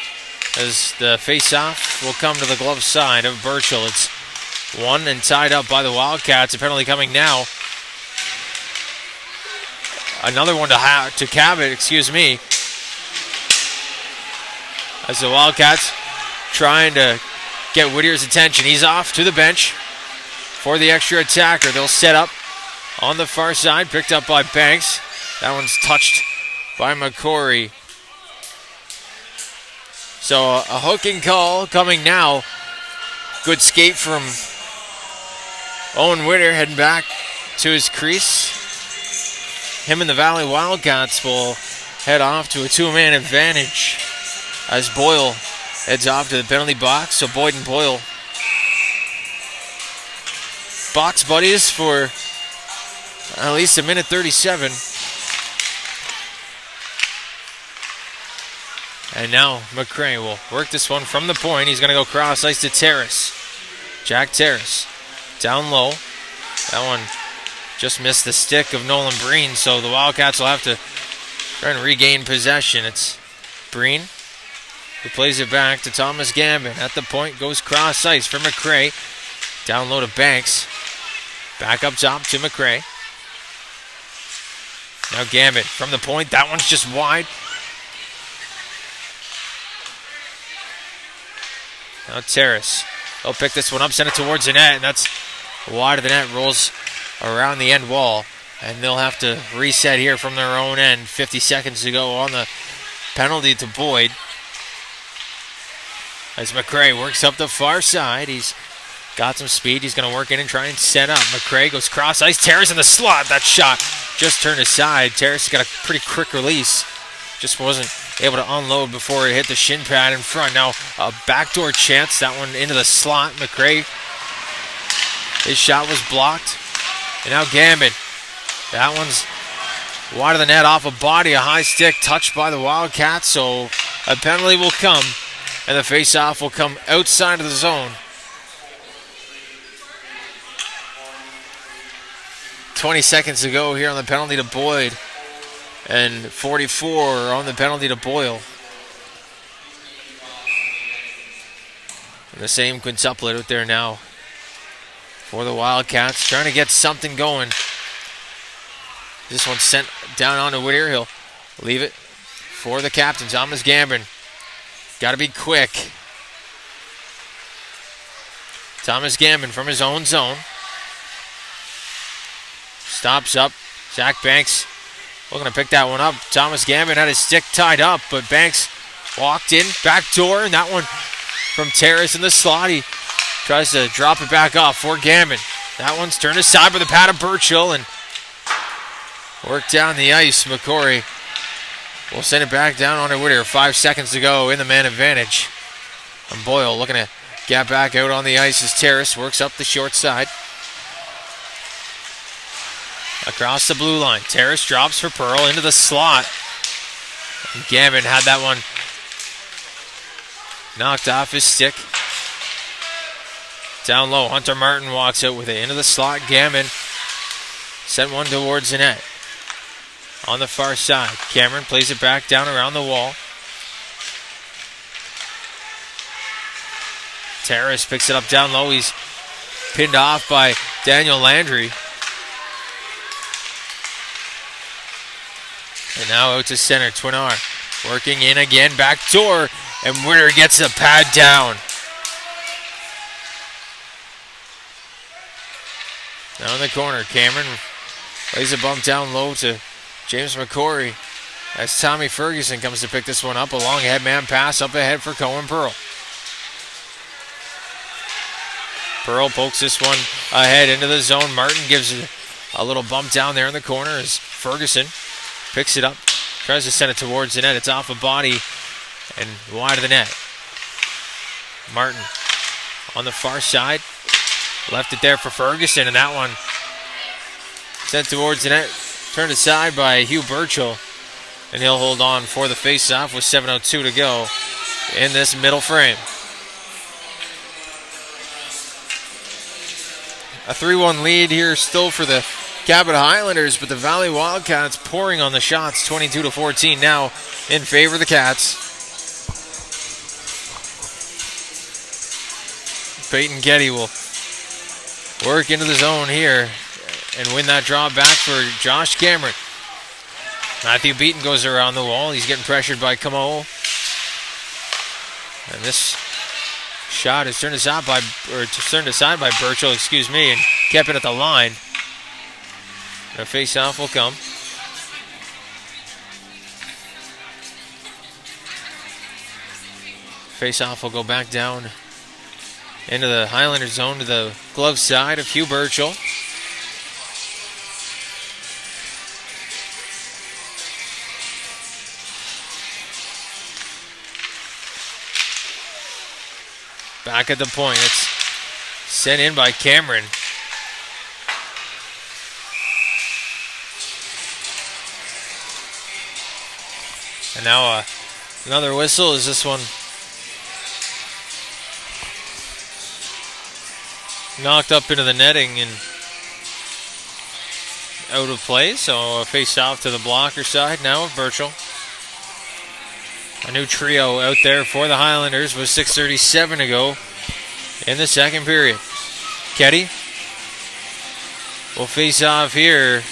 as the face-off will come to the glove side of Burchell. It's one and tied up by the Wildcats. A penalty coming now. Another one to Cabot, excuse me. As the Wildcats trying to get Whittier's attention. He's off to the bench for the extra attacker. They'll set up on the far side, picked up by Banks. That one's touched by McCory. So a hooking call coming now. Good skate from Owen Whittier, heading back to his crease. Him and the Valley Wildcats will head off to a two-man advantage as Boyle heads off to the penalty box. So Boyd and Boyle, box buddies for at least a minute 37. And now McCrae will work this one from the point. He's going to go cross ice to Terrace. Jack Terrace down low. That one just missed the stick of Nolan Breen, so the Wildcats will have to try and regain possession. It's Breen who plays it back to Thomas Gambin. At the point goes cross ice for McCrae. Down low to Banks. Back up top to McCrae. Now Gambin from the point. That one's just wide. Now Terrace. They'll pick this one up, send it towards the net, and that's wide of the net. Rolls around the end wall, and they'll have to reset here from their own end. 50 seconds to go on the penalty to Boyd. As McCrae works up the far side, he's got some speed. He's going to work in and try and set up. McCrae goes cross ice. Terrace in the slot. That shot just turned aside. Terrace got a pretty quick release. Just wasn't able to unload before it hit the shin pad in front. Now a backdoor chance. That one into the slot. McCrae, his shot was blocked. And now Gambin. That one's wide of the net off a body. A high stick touched by the Wildcats. So a penalty will come. And the face-off will come outside of the zone. 20 seconds to go here on the penalty to Boyd. And 44 on the penalty to Boyle. And the same quintuplet out there now for the Wildcats. Trying to get something going. This one's sent down onto Whittier. He'll leave it for the captain, Thomas Gambin. Got to be quick. Thomas Gambin from his own zone. Stops up. Zach Banks looking to pick that one up. Thomas Gambin had his stick tied up, but Banks walked in, back door, and that one from Terrace in the slot. He tries to drop it back off for Gambin. That one's turned aside by the pad of Burchell and worked down the ice. McCory will send it back down onto Whittier. 5 seconds to go in the man advantage. And Boyle looking to get back out on the ice as Terrace works up the short side. Across the blue line. Terrace drops for Pearl into the slot. And Gambin had that one knocked off his stick. Down low. Hunter Martin walks out with it into the slot. Gambin sent one towards the net. On the far side. Cameron plays it back down around the wall. Terrace picks it up down low. He's pinned off by Daniel Landry. And now out to center, Twinar working in again, back door, and Whittier gets the pad down. Down in the corner, Cameron lays a bump down low to James McCory as Tommy Ferguson comes to pick this one up. A long headman pass up ahead for Cohen Pearl. Pearl pokes this one ahead into the zone. Martin gives it a little bump down there in the corner as Ferguson picks it up, tries to send it towards the net. It's off a body and wide of the net. Martin on the far side, left it there for Ferguson, and that one Sent towards the net. Turned aside by Hugh Burchell. And he'll hold on for the face-off with 7:02 to go in this middle frame. A 3-1 lead here still for the Cabot Highlanders, but the Valley Wildcats pouring on the shots, 22-14 now in favor of the Cats. Peyton Getty will work into the zone here and win that draw back for Josh Cameron. Matthew Beaton goes around the wall. He's getting pressured by Cabot. And this shot is turned aside by Burchell, and kept it at the line. A face-off will come. Face-off will go back down into the Highlander zone to the glove side of Hugh Burchell. Back at the point, it's sent in by Cameron. And now another whistle as this one knocked up into the netting and out of play. So a face off to the blocker side now of Burchell. A new trio out there for the Highlanders with 6:37 to go in the second period. Ketty will face off here.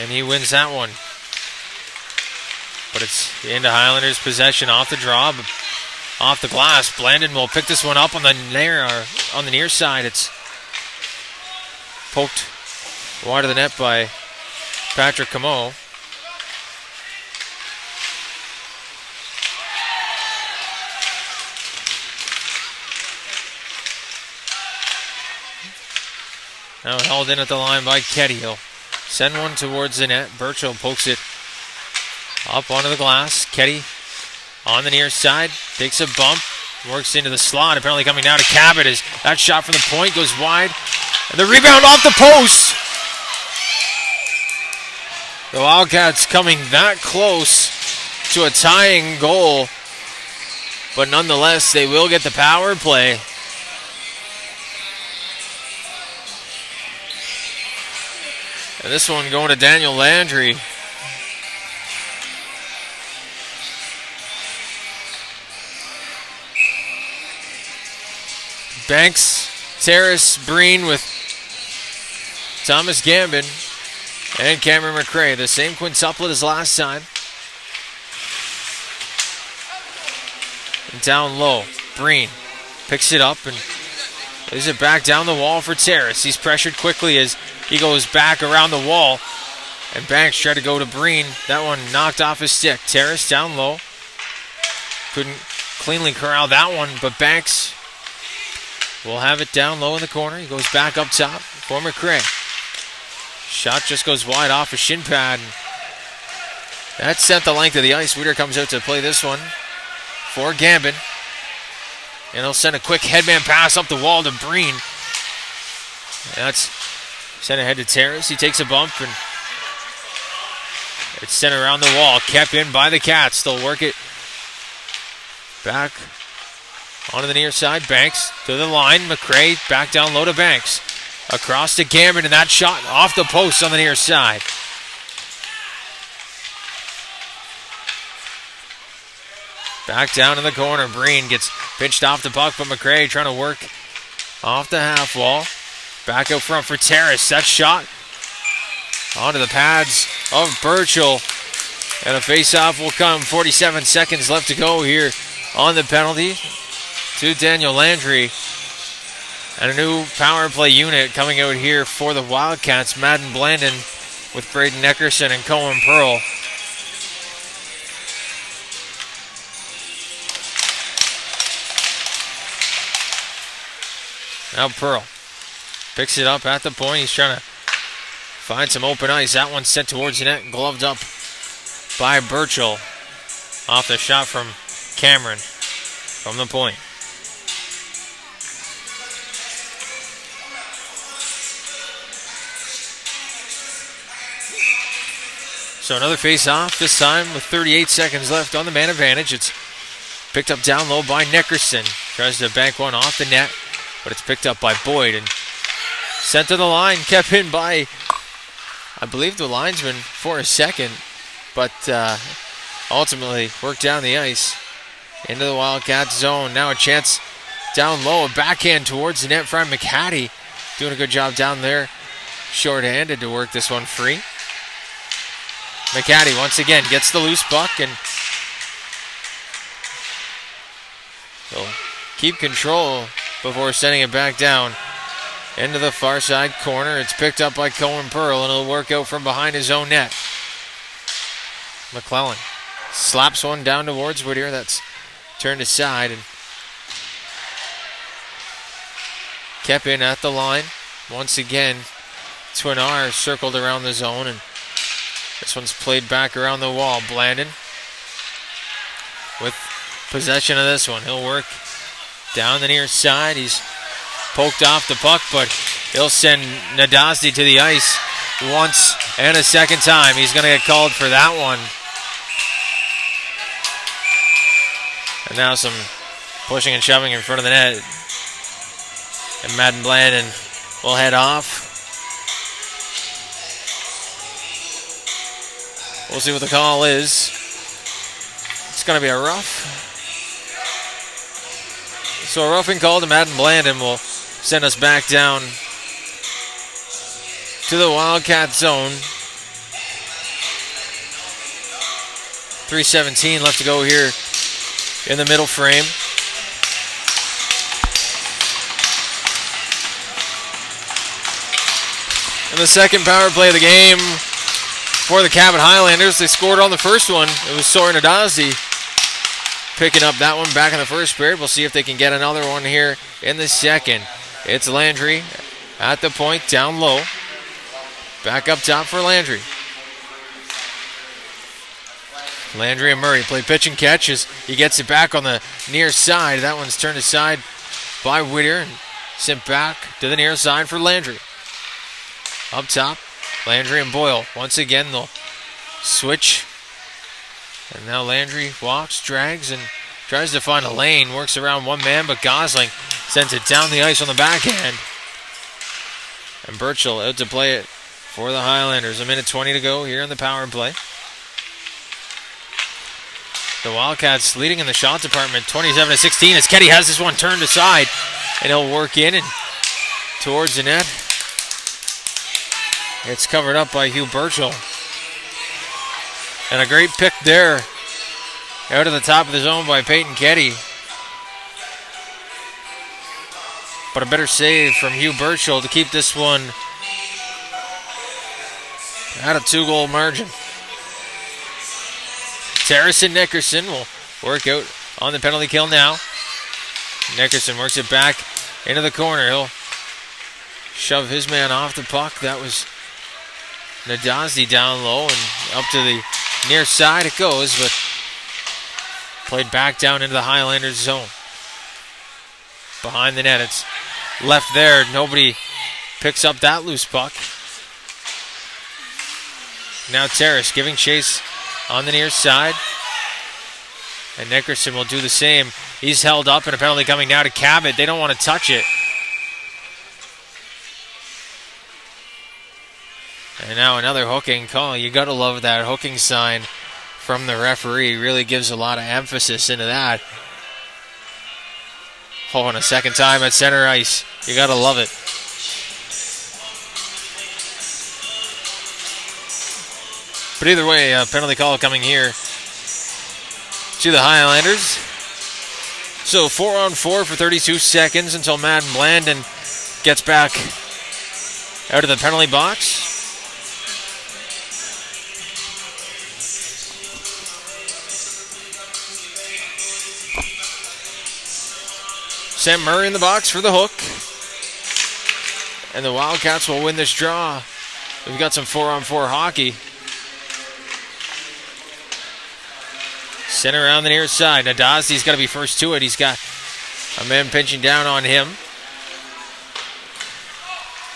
And he wins that one. But it's into Highlanders possession off the draw, off the glass. Blandon will pick this one up on the near side. It's poked wide of the net by Patrick Cabot. Now held in at the line by Ketty. He'll send one towards the net. Burchell pokes it up onto the glass. Ketty on the near side, takes a bump, works into the slot. Apparently coming down to Cabot as that shot from the point goes wide. And the rebound off the post. The Wildcats coming that close to a tying goal. But nonetheless, they will get the power play. And this one going to Daniel Landry. Banks, Terrace, Breen with Thomas Gambin and Cameron McRae. The same quintuplet as last time. And down low, Breen picks it up and lays it back down the wall for Terrace. He's pressured quickly as he goes back around the wall. And Banks tried to go to Breen. That one knocked off his stick. Terrace down low. Couldn't cleanly corral that one, but Banks will have it down low in the corner. He goes back up top for McRae. Shot just goes wide off a shin pad. That sent the length of the ice. Weeder comes out to play this one for Gambin. And he'll send a quick headman pass up the wall to Breen. And that's sent ahead to Terrace. He takes a bump and it's sent around the wall. Kept in by the Cats. They'll work it back onto the near side. Banks to the line. McRae back down low to Banks. Across to Gambin, and that shot off the post on the near side. Back down in the corner. Breen gets pinched off the puck, but McRae trying to work off the half wall. Back out front for Terrace. That shot onto the pads of Burchell. And a face-off will come. 47 seconds left to go here on the penalty to Daniel Landry. And a new power play unit coming out here for the Wildcats. Madden Blandon with Braden Eckerson and Cohen Pearl. Now Pearl picks it up at the point. He's trying to find some open ice. That one sent towards the net, gloved up by Burchell. Off the shot from Cameron. from the point. So another face-off, this time with 38 seconds left on the man advantage. It's picked up down low by Nickerson. Tries to bank one off the net, but it's picked up by Boyd and sent to the line. Kept in by, I believe, the linesman for a second, but ultimately worked down the ice into the Wildcats zone. Now a chance down low, a backhand towards the net from McHattie. Doing a good job down there, short-handed to work this one free. McHattie once again gets the loose puck and he'll keep control before sending it back down into the far side corner. It's picked up by Cohen Pearl and it'll work out from behind his own net. McClellan slaps one down towards Whittier. That's turned aside and kept in at the line. Once again, Twin R circled around the zone and this one's played back around the wall. Blandon with possession of this one. He'll work down the near side. He's poked off the puck, but he'll send Nadazdi to the ice once and a second time. He's going to get called for that one. And now some pushing and shoving in front of the net. And Madden Blandon will head off. We'll see what the call is. It's going to be a rough. So a roughing call to Madden Blandon will send us back down to the Wildcat zone. 3:17 left to go here in the middle frame. And the second power play of the game for the Cabot Highlanders. They scored on the first one. It was Soren Nadazdi picking up that one back in the first period. We'll see if they can get another one here in the second. It's Landry at the point, down low. Back up top for Landry. Landry and Murray play pitch and catch as he gets it back on the near side. That one's turned aside by Whittier and sent back to the near side for Landry. Up top, Landry and Boyle. Once again, they'll switch. And now Landry walks, drags, and tries to find a lane. Works around one man, but Gosling sends it down the ice on the backhand. And Burchell out to play it for the Highlanders. 1:20 to go here in the power play. The Wildcats leading in the shot department, 27-16, as Ketty has this one turned aside. And he'll work in and towards the net. It's covered up by Hugh Burchell. And a great pick there out of the top of the zone by Peyton Ketty. But a better save from Hugh Burchell to keep this one at a 2-goal margin. Terrace and Nickerson will work out on the penalty kill now. Nickerson works it back into the corner. He'll shove his man off the puck. That was Nadazdi down low and up to the near side it goes, but played back down into the Highlanders zone. Behind the net, it's left there. Nobody picks up that loose puck. Now Terrace giving chase on the near side. And Nickerson will do the same. He's held up and a penalty coming now to Cabot. They don't want to touch it. And now another hooking call. You got to love that hooking sign from the referee. Really gives a lot of emphasis into that. Oh, and a second time at center ice. You got to love it. But either way, a penalty call coming here to the Highlanders. So 4-on-4 for 32 seconds until Madden Blandon gets back out of the penalty box. Sam Murray in the box for the hook. And the Wildcats will win this draw. We've got some 4-on-4 hockey. Sent around the near side. Nadazi's got to be first to it. He's got a man pinching down on him.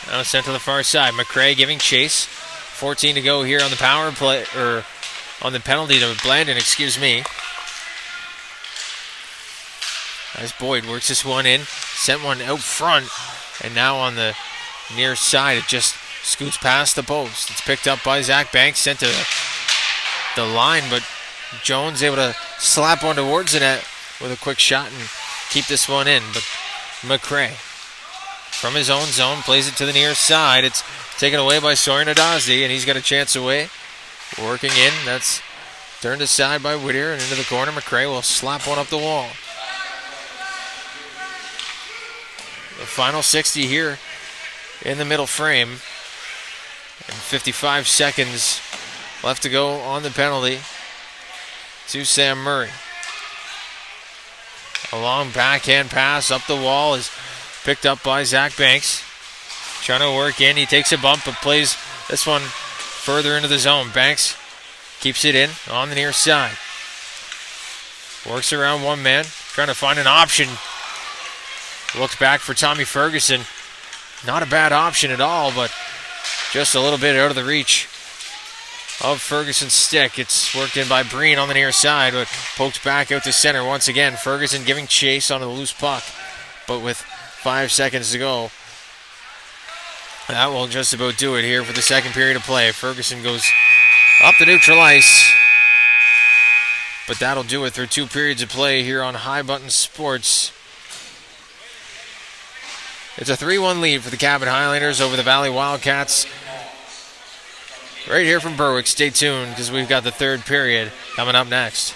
Now sent to the far side. McCray giving chase. 14 to go here on the power play, or on the penalty to Blandon, excuse me. As Boyd works this one in. Sent one out front. And now on the near side, it just scoots past the post. It's picked up by Zach Banks. Sent to the line, but Jones able to slap one towards the net with a quick shot and keep this one in. But McCray, from his own zone, plays it to the near side. It's taken away by Sawyer Nadazi, and he's got a chance away. Working in, that's turned aside by Whittier and into the corner. McCray will slap one up the wall. The final 60 here in the middle frame. And 55 seconds left to go on the penalty to Sam Murray. A long backhand pass up the wall is picked up by Zach Banks. Trying to work in. He takes a bump but plays this one further into the zone. Banks keeps it in on the near side. Works around one man. Trying to find an option. Looks back for Tommy Ferguson. Not a bad option at all, but just a little bit out of the reach of Ferguson's stick. It's worked in by Breen on the near side, but poked back out to center once again. Ferguson giving chase on the loose puck, but with 5 seconds to go, that will just about do it here for the second period of play. Ferguson goes up the neutral ice, but that'll do it through 2 periods of play here on High Button Sports. It's a 3-1 lead for the Cabot Highlanders over the Valley Wildcats. Right here from Berwick. Stay tuned because we've got the third period coming up next.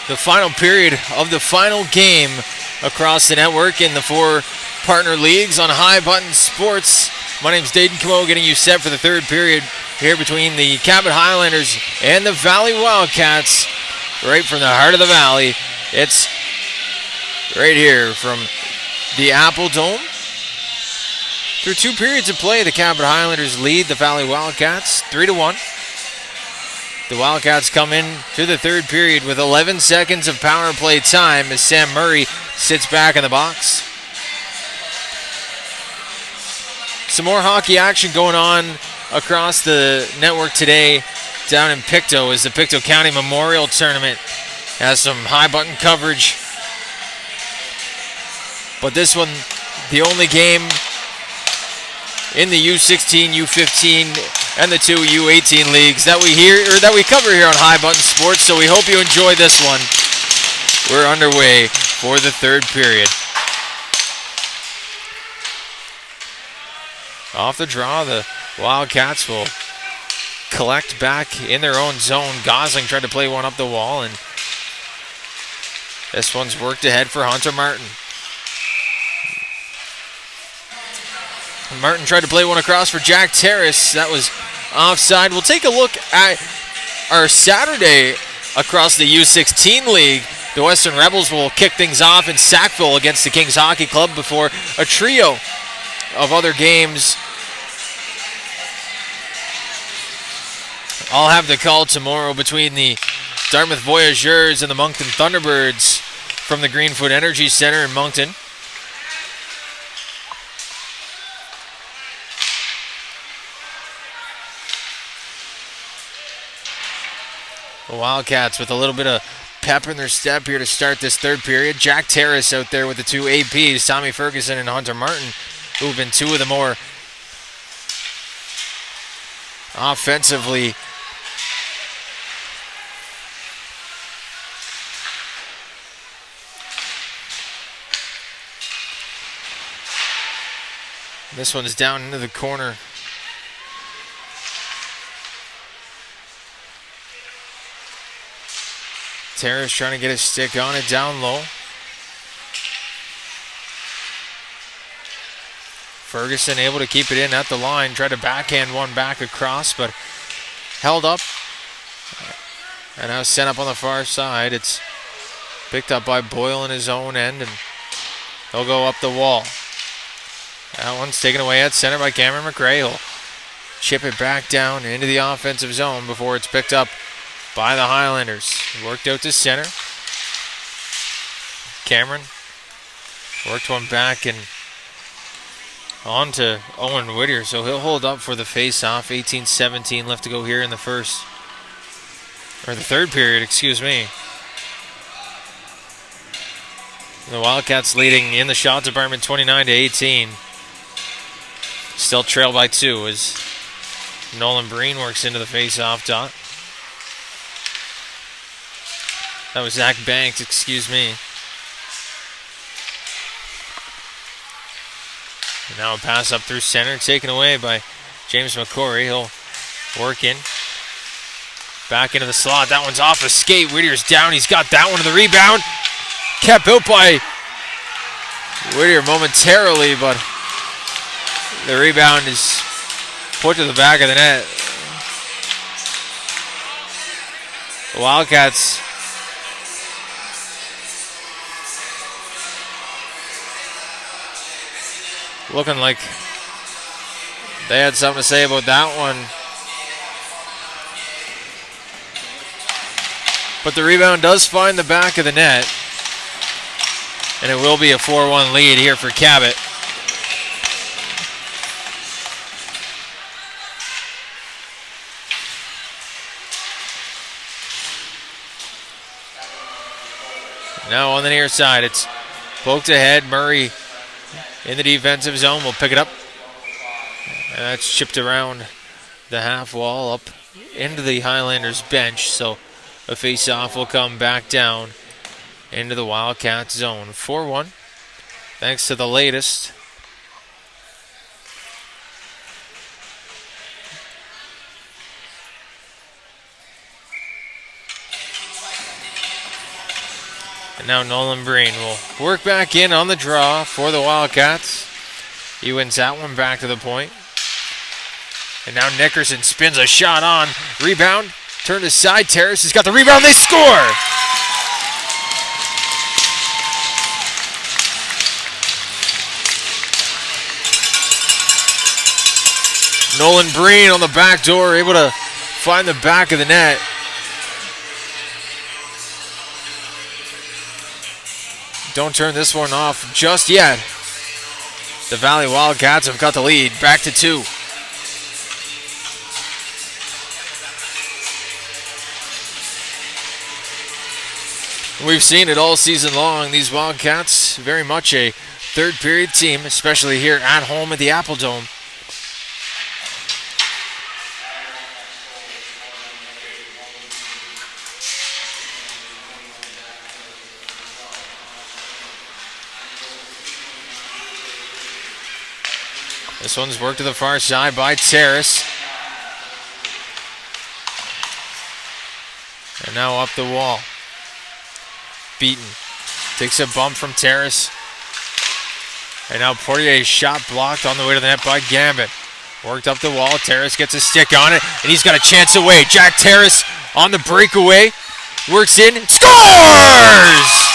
the final period of the final game across the network in the 4 partner leagues on High Button Sports. My name's Dayton Cabot, getting you set for the third period here between the Cabot Highlanders and the Valley Wildcats, right from the heart of the valley. It's right here from the Apple Dome. Through 2 periods of play, the Cabot Highlanders lead the Valley Wildcats 3-1. The Wildcats come in to the third period with 11 seconds of power play time as Sam Murray sits back in the box. Some more hockey action going on across the network today down in Pictou as the Pictou County Memorial Tournament has some high button coverage. But this one, the only game in the U16, U15, and the 2 U18 leagues that we cover here on High Button Sports. So we hope you enjoy this one. We're underway for the third period. Off the draw, the Wildcats will collect back in their own zone. Gosling tried to play one up the wall, and this one's worked ahead for Hunter Martin. Martin tried to play one across for Jack Terrace. That was offside. We'll take a look at our Saturday across the U16 League. The Western Rebels will kick things off in Sackville against the Kings Hockey Club before a trio of other games. I'll have the call tomorrow between the Dartmouth Voyageurs and the Moncton Thunderbirds from the Greenfoot Energy Center in Moncton. The Wildcats with a little bit of pep in their step here to start this third period. Jack Terrace out there with the 2 APs, Tommy Ferguson and Hunter Martin, who have been 2 of the more offensively this one's down into the corner. Terrace trying to get his stick on it down low. Ferguson able to keep it in at the line. Tried to backhand one back across, but held up. And now sent up on the far side. It's picked up by Boyle in his own end, and he'll go up the wall. That one's taken away at center by Cameron McRae. He'll chip it back down into the offensive zone before it's picked up by the Highlanders. Worked out to center. Cameron worked one back and on to Owen Whittier, so he'll hold up for the face-off. 18-17 left to go here in the third period, excuse me. The Wildcats leading in the shot department 29-18. Still trail by 2 as Nolan Breen works into the face-off dot. That was Zach Banks, excuse me. And now a pass up through center, taken away by James McCory. He'll work in. Back into the slot. That one's off a skate. Whittier's down. He's got that one to the rebound. Kept out by Whittier momentarily, but the rebound is put to the back of the net. The Wildcats looking like they had something to say about that one. But the rebound does find the back of the net. And it will be a 4-1 lead here for Cabot. Now on the near side, it's poked ahead. Murray in the defensive zone will pick it up. And that's chipped around the half wall up into the Highlanders bench. So a face-off will come back down into the Wildcats zone. 4-1. Thanks to the latest. And now Nolan Breen will work back in on the draw for the Wildcats. He wins that one back to the point. And now Nickerson spins a shot on. Rebound. Turned aside. Terrace has got the rebound. They score! Nolan Breen on the back door, able to find the back of the net. Don't turn this one off just yet. The Valley Wildcats have got the lead, back to 2. We've seen it all season long. These Wildcats, very much a third period team, especially here at home at the Apple Dome. This one's worked to the far side by Terrace. And now up the wall. Beaten. Takes a bump from Terrace. And now Poirier's shot blocked on the way to the net by Gambit. Worked up the wall. Terrace gets a stick on it. And he's got a chance away. Jack Terrace on the breakaway. Works in. Scores!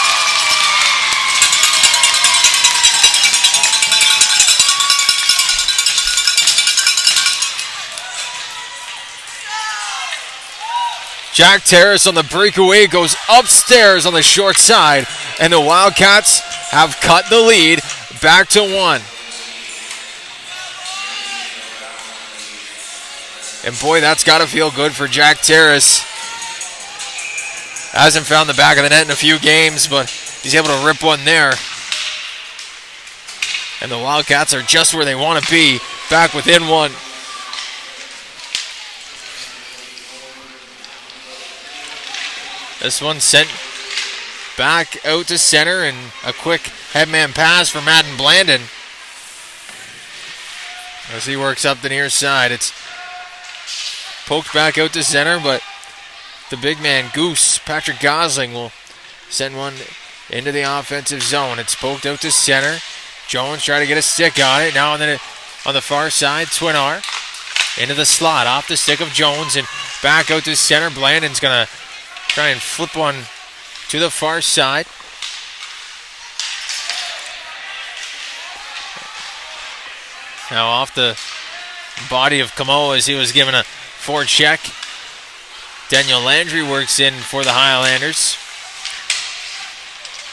Jack Terrace on the breakaway goes upstairs on the short side, and the Wildcats have cut the lead back to 1. And boy, that's got to feel good for Jack Terrace. Hasn't found the back of the net in a few games, but he's able to rip one there. And the Wildcats are just where they want to be, back within 1. This one sent back out to center, and a quick headman pass for Madden Blandon. As he works up the near side, it's poked back out to center, but the big man, Goose, Patrick Gosling, will send one into the offensive zone. It's poked out to center. Jones trying to get a stick on it. Now on the far side, Twinar into the slot, off the stick of Jones, and back out to center. Blandon's going to try and flip one to the far side. Now off the body of Cabot as he was given a forecheck. Daniel Landry works in for the Highlanders.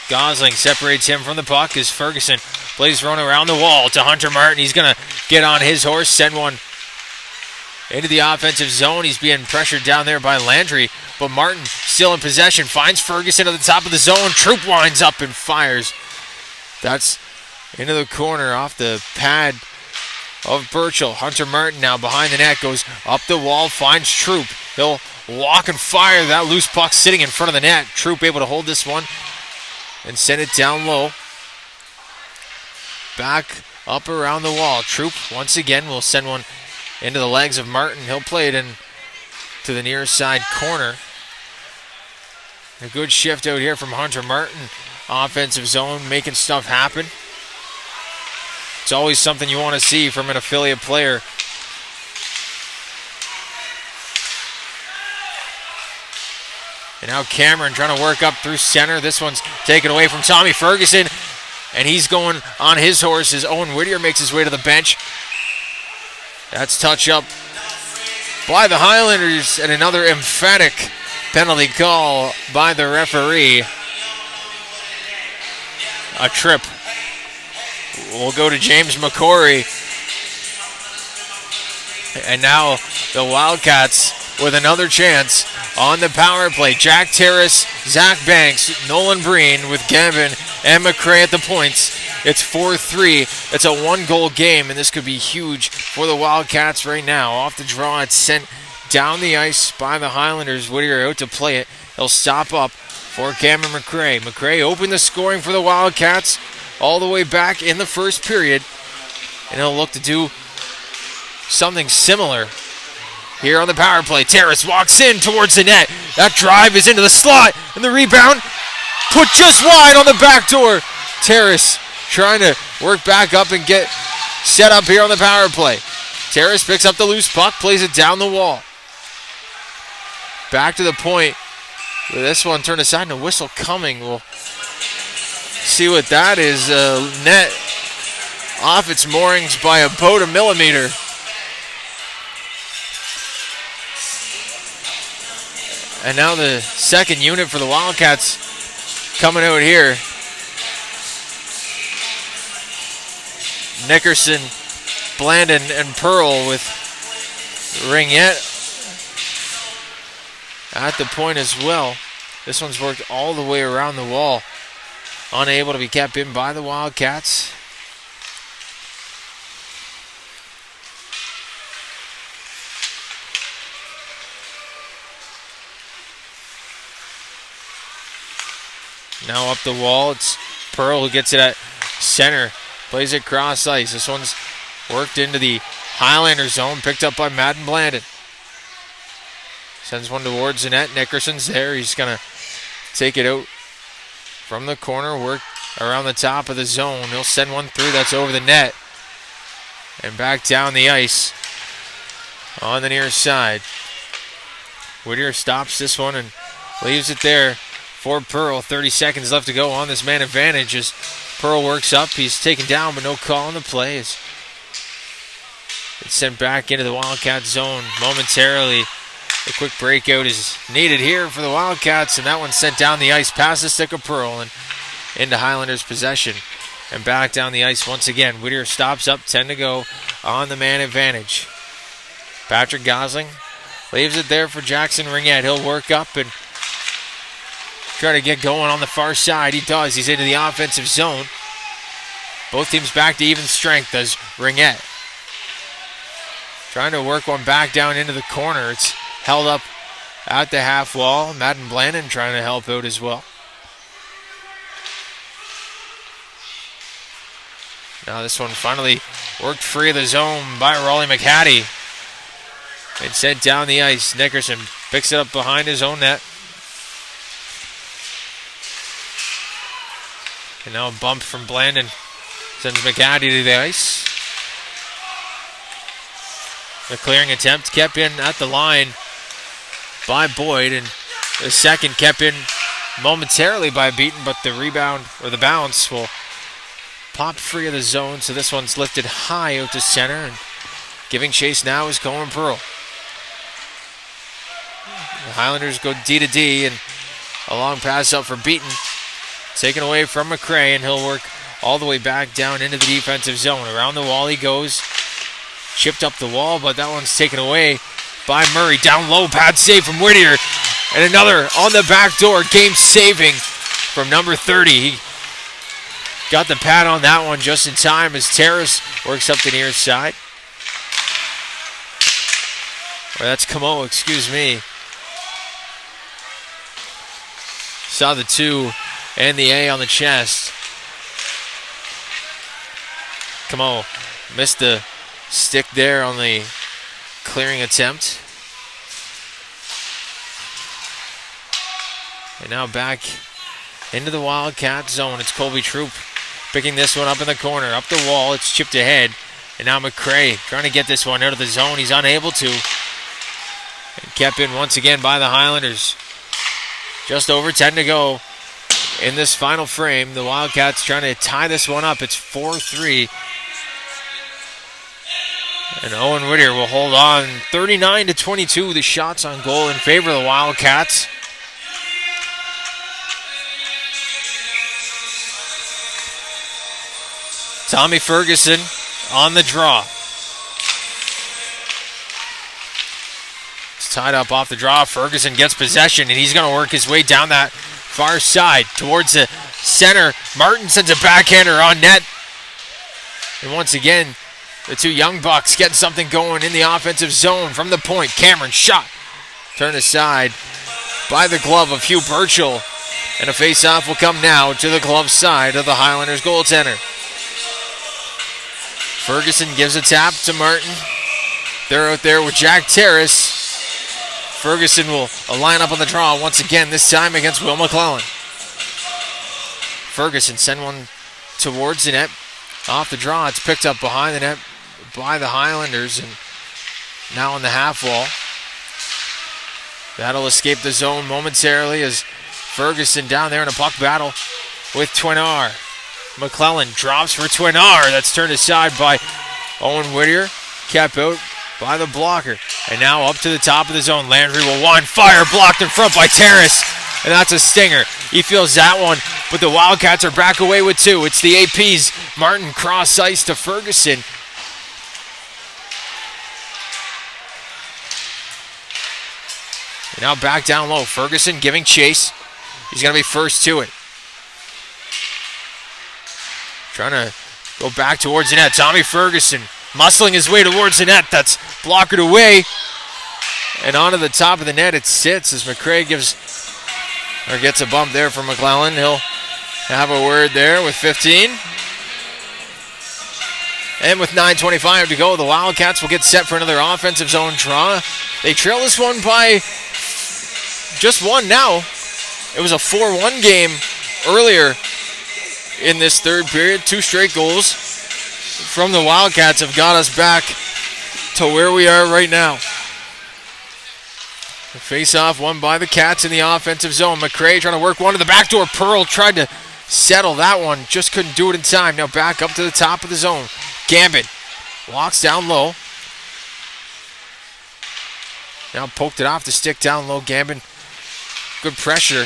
Gosling separates him from the puck as Ferguson plays run around the wall to Hunter Martin. He's going to get on his horse, send one into the offensive zone. He's being pressured down there by Landry, but Martin still in possession. Finds Ferguson at the top of the zone. Troop winds up and fires. That's into the corner off the pad of Burchell. Hunter Martin now behind the net, goes up the wall, finds Troop. He'll walk and fire that loose puck sitting in front of the net. Troop able to hold this one and send it down low. Back up around the wall. Troop once again will send one into the legs of Martin. He'll play it in to the near side corner. A good shift out here from Hunter Martin. Offensive zone, making stuff happen. It's always something you want to see from an affiliate player. And now Cameron trying to work up through center. This one's taken away from Tommy Ferguson, and he's going on his horse as Owen Whittier makes his way to the bench. That's touch up by the Highlanders, and another emphatic penalty call by the referee. A trip will go to James McCory. And now the Wildcats with another chance on the power play. Jack Terrace, Zach Banks, Nolan Breen with Gavin and McCray at the points. It's 4-3. It's a one-goal game, and this could be huge for the Wildcats right now. Off the draw, it's sent down the ice by the Highlanders. Whittier out to play it. He'll stop up for Cameron McCray. McCray opened the scoring for the Wildcats all the way back in the first period, and he'll look to do something similar here on the power play. Terrace walks in towards the net. That drive is into the slot, and the rebound Put just wide on the back door. Terrace trying to work back up and get set up here on the power play. Terrace picks up the loose puck, plays it down the wall. Back to the point. This one turned aside and a whistle coming. We'll see what that is. Net off its moorings by about a millimeter. And now the second unit for the Wildcats coming out here. Nickerson, Blandon, and Pearl with Ringette at the point as well. This one's worked all the way around the wall. Unable to be kept in by the Wildcats. Now up the wall, it's Pearl who gets it at center. Plays it cross ice. This one's worked into the Highlander zone, picked up by Madden Blandon. Sends one towards the net. Nickerson's there. He's going to take it out from the corner, work around the top of the zone. He'll send one through. That's over the net. And back down the ice on the near side. Whittier stops this one and leaves it there for Pearl. 30 seconds left to go on this man advantage as Pearl works up. He's taken down, but no call on the play. It's sent back into the Wildcat zone momentarily. A quick breakout is needed here for the Wildcats, and that one's sent down the ice past the stick of Pearl and into Highlanders possession. And back down the ice once again. Whittier stops up, 10 to go on the man advantage. Patrick Gosling leaves it there for Jackson Ringette. He'll work up and try to get going on the far side. He does. He's into the offensive zone. Both teams back to even strength as Ringette trying to work one back down into the corner. It's held up at the half wall. Madden Blandon trying to help out as well. Now this one finally worked free of the zone by Raleigh McHattie. It's sent down the ice. Nickerson picks it up behind his own net. And now a bump from Blandon sends McHattie to the ice. The clearing attempt kept in at the line by Boyd, and the second kept in momentarily by Beaton, but the rebound or the bounce will pop free of the zone, so this one's lifted high out to center, and giving chase now is Cohen Pearl. The Highlanders go D to D, and a long pass up for Beaton. Taken away from McCray, and he'll work all the way back down into the defensive zone. Around the wall he goes. Chipped up the wall, but that one's taken away by Murray. Down low, pad save from Whittier. And another on the back door, game saving from number 30. He got the pad on that one just in time as Terrace works up the near side. Or that's Cabot, excuse me. Saw the 2 and the A on the chest. Cabot missed the stick there on the clearing attempt. And now back into the Wildcat zone. It's Colby Troop picking this one up in the corner. Up the wall, it's chipped ahead. And now McCray trying to get this one out of the zone. He's unable to. And kept in once again by the Highlanders. Just over 10 to go in this final frame. The Wildcats trying to tie this one up. It's 4-3. And Owen Whittier will hold on 39-22. The shots on goal in favor of the Wildcats. Tommy Ferguson on the draw. It's tied up off the draw. Ferguson gets possession, and he's going to work his way down that far side towards the center. Martin sends a backhander on net. And once again, the two young bucks getting something going in the offensive zone from the point. Cameron shot. Turned aside by the glove of Hugh Burchell. And a face-off will come now to the glove side of the Highlanders goaltender. Ferguson gives a tap to Martin. They're out there with Jack Terrace. Ferguson will line up on the draw once again, this time against Will McClellan. Ferguson send one towards the net. Off the draw, it's picked up behind the net by the Highlanders, and now on the half wall. That'll escape the zone momentarily as Ferguson down there in a puck battle with Twinar. McClellan drops for Twinar. That's turned aside by Owen Whittier. Kept out by the blocker. And now up to the top of the zone. Landry will one. Fire blocked in front by Terrace. And that's a stinger. He feels that one, but the Wildcats are back away with two. It's the APs. Martin cross ice to Ferguson. And now back down low. Ferguson giving chase. He's going to be first to it. Trying to go back towards the net. Tommy Ferguson muscling his way towards the net. That's blockered away. And onto the top of the net it sits as McCray gets a bump there from McClellan. He'll have a word there with 15. And with 9:25 to go, the Wildcats will get set for another offensive zone draw. They trail this one by just one now. It was a 4-1 game earlier in this third period. 2 straight goals from the Wildcats have got us back to where we are right now. The face-off won by the Cats in the offensive zone. McCray trying to work one to the back door. Pearl tried to settle that one, just couldn't do it in time. Now back up to the top of the zone. Gambit walks down low. Now poked it off the stick down low. Gambit, good pressure.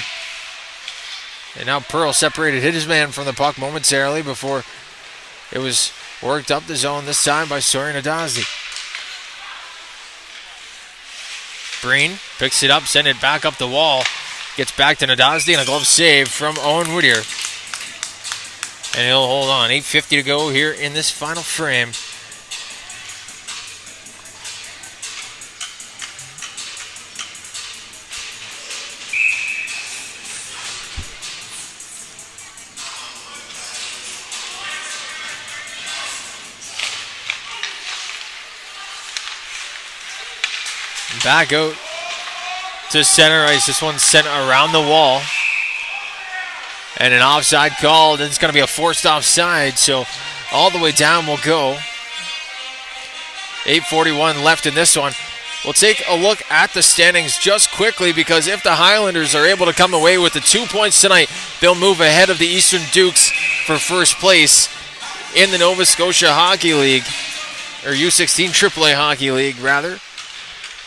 And now Pearl separated, hit his man from the puck momentarily before it was worked up the zone, this time by Soren Adazzi. Breen picks it up, send it back up the wall. Gets back to Nadazdi and a glove save from Owen Whittier. And he'll hold on. 8:50 to go here in this final frame. Back out to center ice. This one's sent around the wall. And an offside call. Then it's going to be a forced offside. So all the way down we'll go. 8:41 left in this one. We'll take a look at the standings just quickly, because if the Highlanders are able to come away with the 2 points tonight, they'll move ahead of the Eastern Dukes for first place in the Nova Scotia Hockey League, or U16 AAA Hockey League, rather.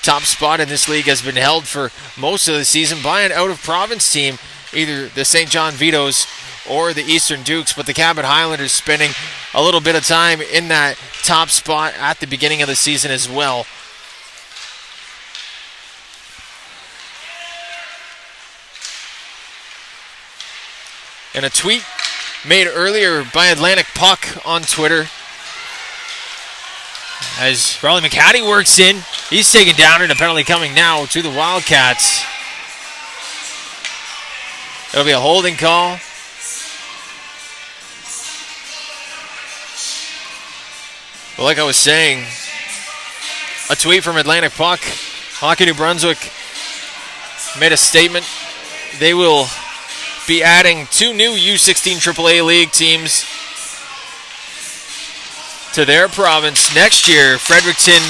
Top spot in this league has been held for most of the season by an out-of-province team, either the St. John Vitoes or the Eastern Dukes, but the Cabot Highlanders spending a little bit of time in that top spot at the beginning of the season as well. And a tweet made earlier by Atlantic Puck on Twitter, as Riley McCaddy works in. He's taken down, and a penalty coming now to the Wildcats. It'll be a holding call. But like I was saying, a tweet from Atlantic Puck. Hockey New Brunswick made a statement. They will be adding 2 new U16 AAA League teams to their province next year. Fredericton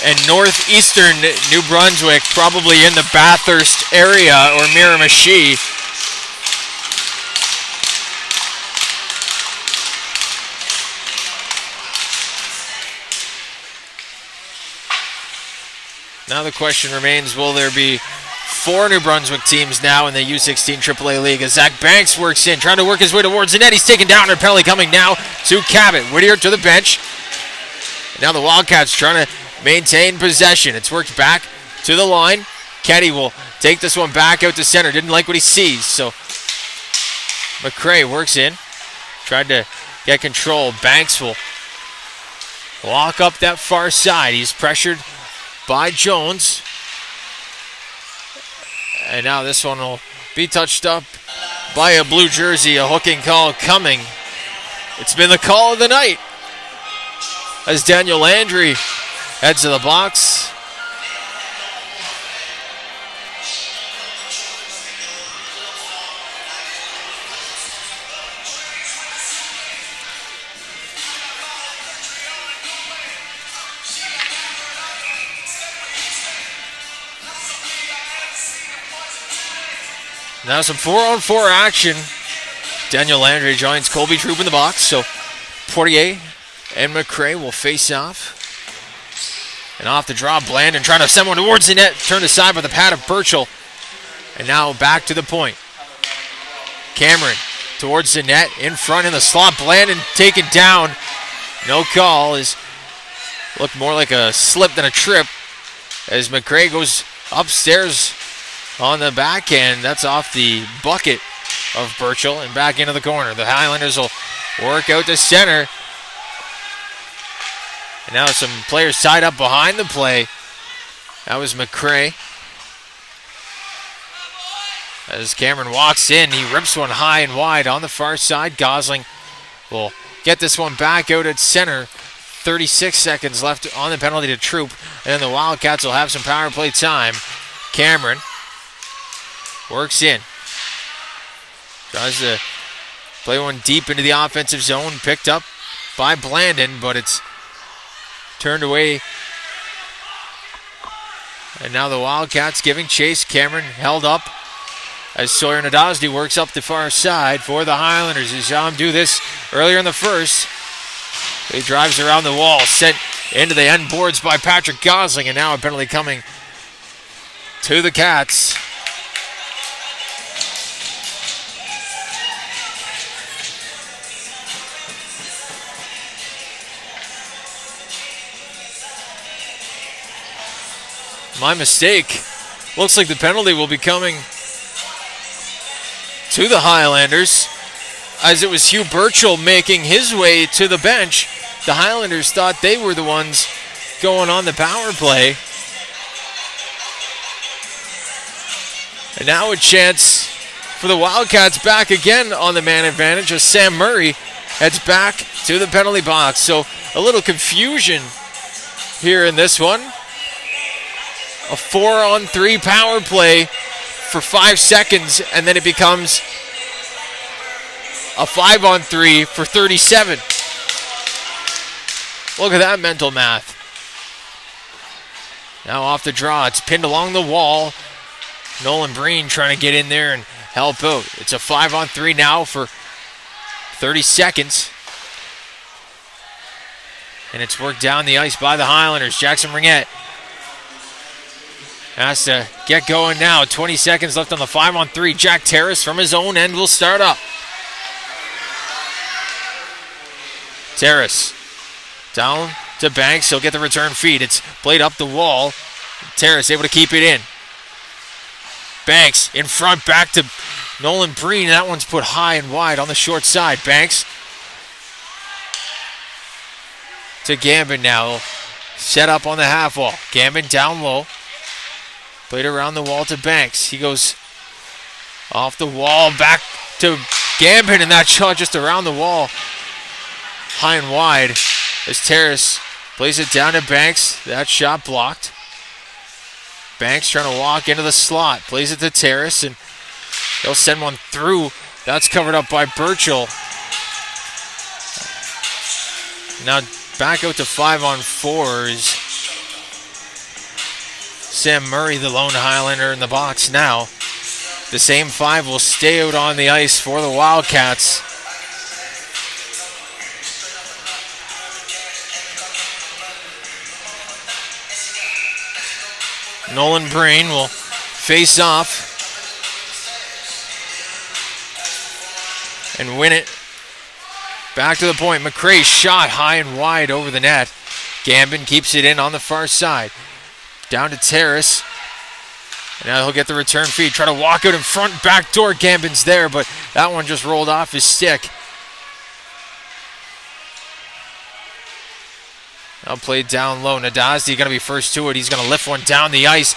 and northeastern New Brunswick, probably in the Bathurst area or Miramichi. Now the question remains, will there be 4 New Brunswick teams now in the U16 AAA League, as Zach Banks works in, trying to work his way towards the net. He's taken down, and a penalty coming now to Cabot. Whittier to the bench. Now the Wildcats trying to maintain possession. It's worked back to the line. Kenny will take this one back out to center. Didn't like what he sees, so McCray works in. Tried to get control. Banks will walk up that far side. He's pressured by Jones. And now this one will be touched up by a blue jersey. A hooking call coming. It's been the call of the night, as Daniel Landry heads to the box. Now some 4-on-4 action. Daniel Landry joins Colby Troop in the box. So Portier and McCray will face off. And off the draw, Blandon trying to send one towards the net. Turned aside by the pad of Burchell. And now back to the point. Cameron towards the net, in front in the slot. Blandon taken down. No call. Looked more like a slip than a trip as McCray goes upstairs on the backhand. That's off the bucket of Burchell and back into the corner. The Highlanders will work out to center. And now some players tied up behind the play. That was McCray. As Cameron walks in, he rips one high and wide on the far side. Gosling will get this one back out at center. 36 seconds left on the penalty to Troop. And then the Wildcats will have some power play time. Cameron works in. Tries to play one deep into the offensive zone. Picked up by Blandon, but it's turned away. And now the Wildcats giving chase. Cameron held up as Sawyer Nadazdi works up the far side for the Highlanders. You saw him do this earlier in the first. He drives around the wall, sent into the end boards by Patrick Gosling, and now a penalty coming to the Cats. My mistake. Looks like the penalty will be coming to the Highlanders, as it was Hugh Burchell making his way to the bench. The Highlanders thought they were the ones going on the power play. And now a chance for the Wildcats back again on the man advantage as Sam Murray heads back to the penalty box. So a little confusion here in this one. A 4-on-3 power play for 5 seconds, and then it becomes a 5-on-3 for 37. Look at that mental math. Now off the draw, it's pinned along the wall. Nolan Breen trying to get in there and help out. It's a 5-on-3 now for 30 seconds. And it's worked down the ice by the Highlanders. Jackson Ringette has to get going now. 20 seconds left on the 5-on-3. Jack Terrace from his own end will start up. Terrace down to Banks. He'll get the return feed. It's played up the wall. Terrace able to keep it in. Banks in front, back to Nolan Breen. That one's put high and wide on the short side. Banks to Gambin now. Set up on the half wall. Gambin down low. Played around the wall to Banks. He goes off the wall, back to Gambin, and that shot just around the wall. High and wide as Terrace plays it down to Banks. That shot blocked. Banks trying to walk into the slot. Plays it to Terrace, and he'll send one through. That's covered up by Burchell. Now back out to 5-on-4 is Sam Murray, the lone Highlander in the box now. The same 5 will stay out on the ice for the Wildcats. Nolan Breen will face off and win it. Back to the point. McCray shot high and wide over the net. Gambin keeps it in on the far side. Down to Terrace. And now he'll get the return feed. Try to walk out in front. Back door. Gambin's there, but that one just rolled off his stick. Now played down low. Nadazdi going to be first to it. He's going to lift one down the ice.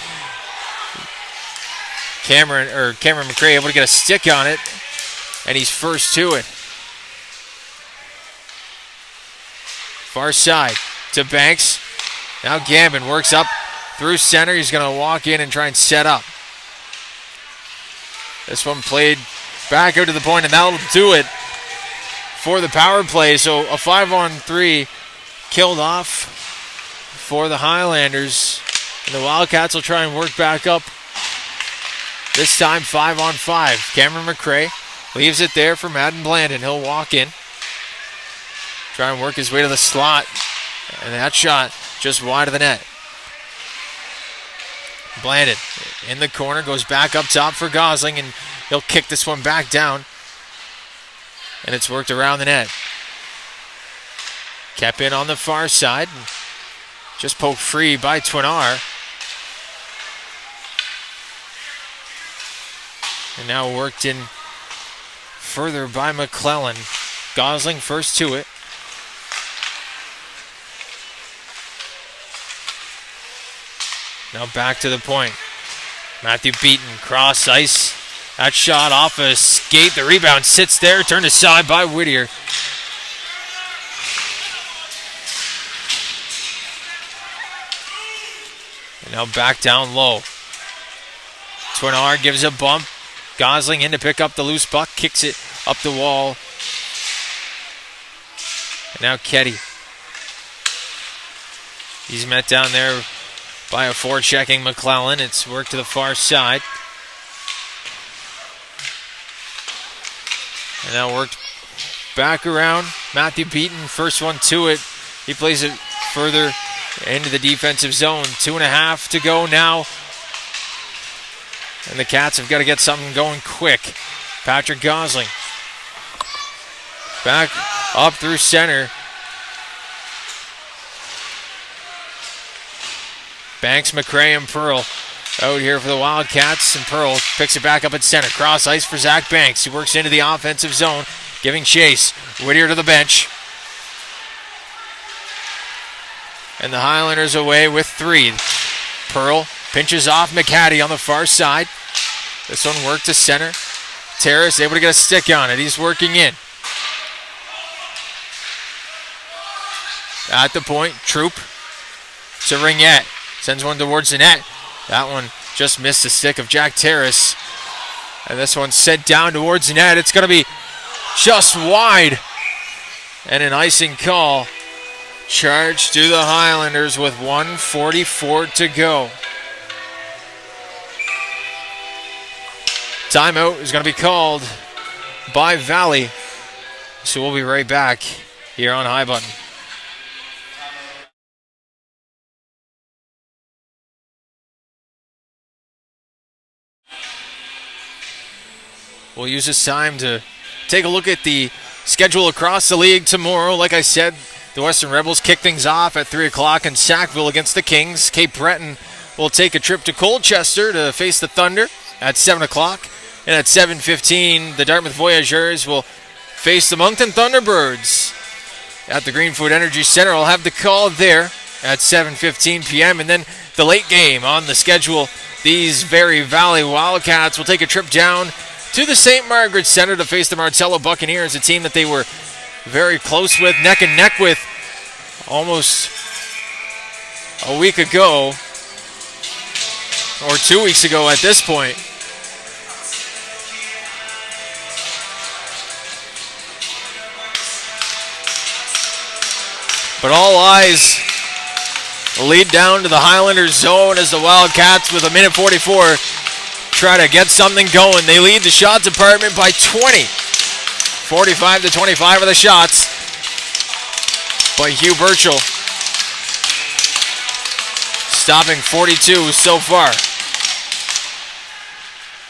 Cameron McCray able to get a stick on it, and he's first to it. Far side to Banks. Now Gambin works up through center. He's going to walk in and try and set up. This one played back out to the point, and that'll do it for the power play. So a 5-on-3 killed off for the Highlanders. And the Wildcats will try and work back up This time 5-on-5. Cameron McRae leaves it there for Madden Blandon. He'll walk in. Try and work his way to the slot. And that shot just wide of the net. Blandon in the corner, goes back up top for Gosling, and he'll kick this one back down. And it's worked around the net. Kept in on the far side. Just poked free by Twinar. And now worked in further by McClellan. Gosling first to it. Now back to the point. Matthew Beaton, cross ice. That shot off a skate. The rebound sits there, turned aside by Whittier. And now back down low. Twinar gives a bump. Gosling in to pick up the loose puck, kicks it up the wall. And now Ketty. He's met down there by a forechecking McClellan. It's worked to the far side. And now worked back around. Matthew Beaton, first one to it. He plays it further into the defensive zone. 2.5 to go now. And the Cats have got to get something going quick. Patrick Gosling. Back up through center. Banks, McRae, and Pearl out here for the Wildcats. And Pearl picks it back up at center. Cross ice for Zach Banks. He works into the offensive zone, giving chase. Whittier to the bench. And the Highlanders away with 3. Pearl pinches off McCaddy on the far side. This one worked to center. Terrace able to get a stick on it. He's working in. At the point, Troop to Ringette. Sends one towards the net. That one just missed the stick of Jack Terrace. And this one's sent down towards the net. It's going to be just wide. And an icing call. Charge to the Highlanders with 1:44 to go. Timeout is going to be called by Valley. So we'll be right back here on High Button. We'll use this time to take a look at the schedule across the league tomorrow. Like I said, the Western Rebels kick things off at 3 o'clock in Sackville against the Kings. Cape Breton will take a trip to Colchester to face the Thunder at 7 o'clock. And at 7:15, the Dartmouth Voyageurs will face the Moncton Thunderbirds at the Greenfoot Energy Center. I'll have the call there at 7:15 p.m. And then the late game on the schedule, these Very Valley Wildcats will take a trip down to the St. Margaret's Center to face the Martello Buccaneers, a team that they were very close with, neck and neck with, almost a week ago, or 2 weeks ago at this point. But all eyes lead down to the Highlanders zone as the Wildcats, with 1:44, try to get something going. They lead the shot department by 20. 45-25 of the shots by Hugh Burchell. Stopping 42 so far.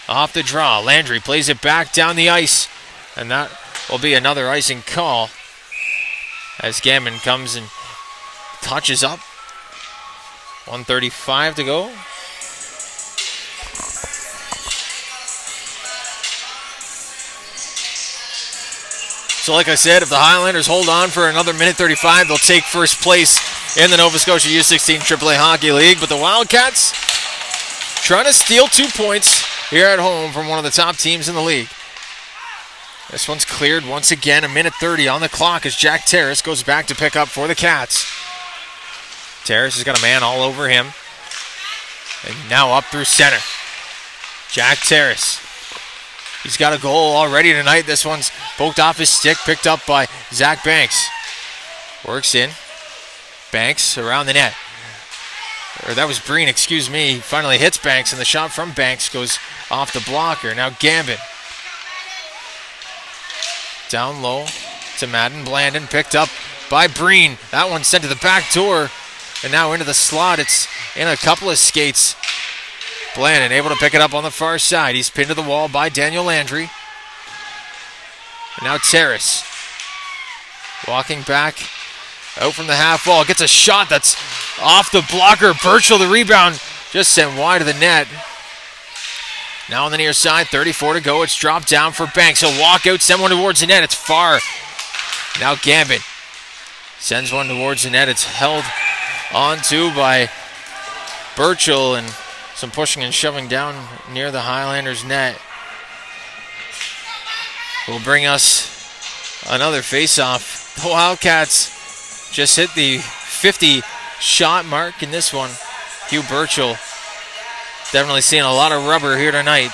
Off the draw, Landry plays it back down the ice. And that will be another icing call as Gammon comes and touches up. 1:35 to go. So like I said, if the Highlanders hold on for another 1:35, they'll take first place in the Nova Scotia U16 AAA Hockey League. But the Wildcats trying to steal 2 points here at home from one of the top teams in the league. This one's cleared once again. 1:30 on the clock as Jack Terrace goes back to pick up for the Cats. Terrace has got a man all over him. And now up through center. Jack Terrace. He's got a goal already tonight. This one's poked off his stick, picked up by Zach Banks. Works in. Banks around the net. or that was Breen, excuse me. He finally hits Banks, and the shot from Banks goes off the blocker. Now Gambit. Down low to Madden. Blandon picked up by Breen. That one sent to the back door, and now into the slot. It's in a couple of skates. Blandon able to pick it up on the far side. He's pinned to the wall by Daniel Landry. And now Terrace. Walking back out from the half wall. Gets a shot that's off the blocker. Burchell, the rebound, just sent wide of the net. Now on the near side, 34 to go. It's dropped down for Banks. He'll walk out, send one towards the net. It's far. Now Gambit sends one towards the net. It's held onto by Burchell, and some pushing and shoving down near the Highlanders net will bring us another face-off. The Wildcats just hit the 50-shot mark in this one. Hugh Burchell definitely seeing a lot of rubber here tonight.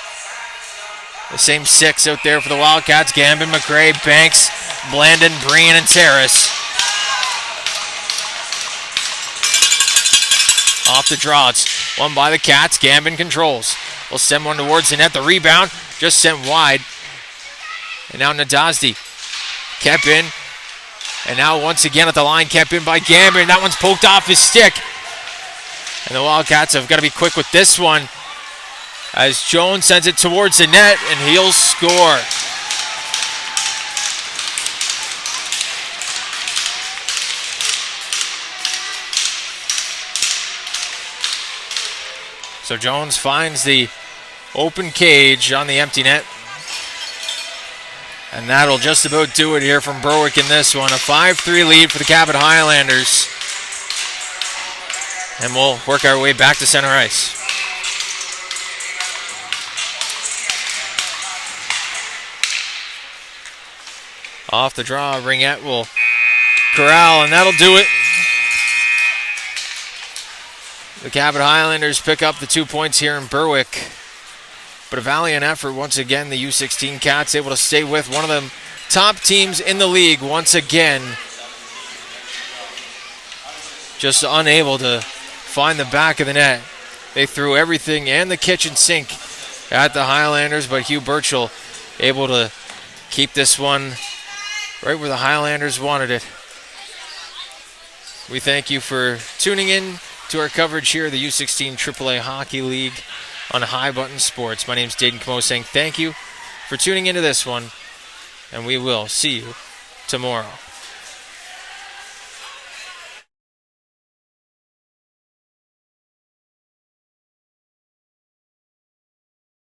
The same six out there for the Wildcats. Gambit, McRae, Banks, Blandon, Breen, and Terrace. Off the draw. It's one by the Cats. Gambin controls. Will send one towards the net. The rebound just sent wide. And now Nadazdi kept in. And now once again at the line, kept in by Gambin. That one's poked off his stick. And the Wildcats have got to be quick with this one, as Jones sends it towards the net, and he'll score. So Jones finds the open cage on the empty net. And that'll just about do it here from Berwick in this one. A 5-3 lead for the Cabot Highlanders. And we'll work our way back to center ice. Off the draw, Ringette will corral, and that'll do it. The Cabot Highlanders pick up the 2 points here in Berwick. But a valiant effort once again. The U16 Cats able to stay with one of the top teams in the league once again. Just unable to find the back of the net. They threw everything and the kitchen sink at the Highlanders, but Hugh Burchell able to keep this one right where the Highlanders wanted it. We thank you for tuning in to our coverage here of the U16 AAA Hockey League on High Button Sports. My name's Dayton Camo saying thank you for tuning into this one, and we will see you tomorrow.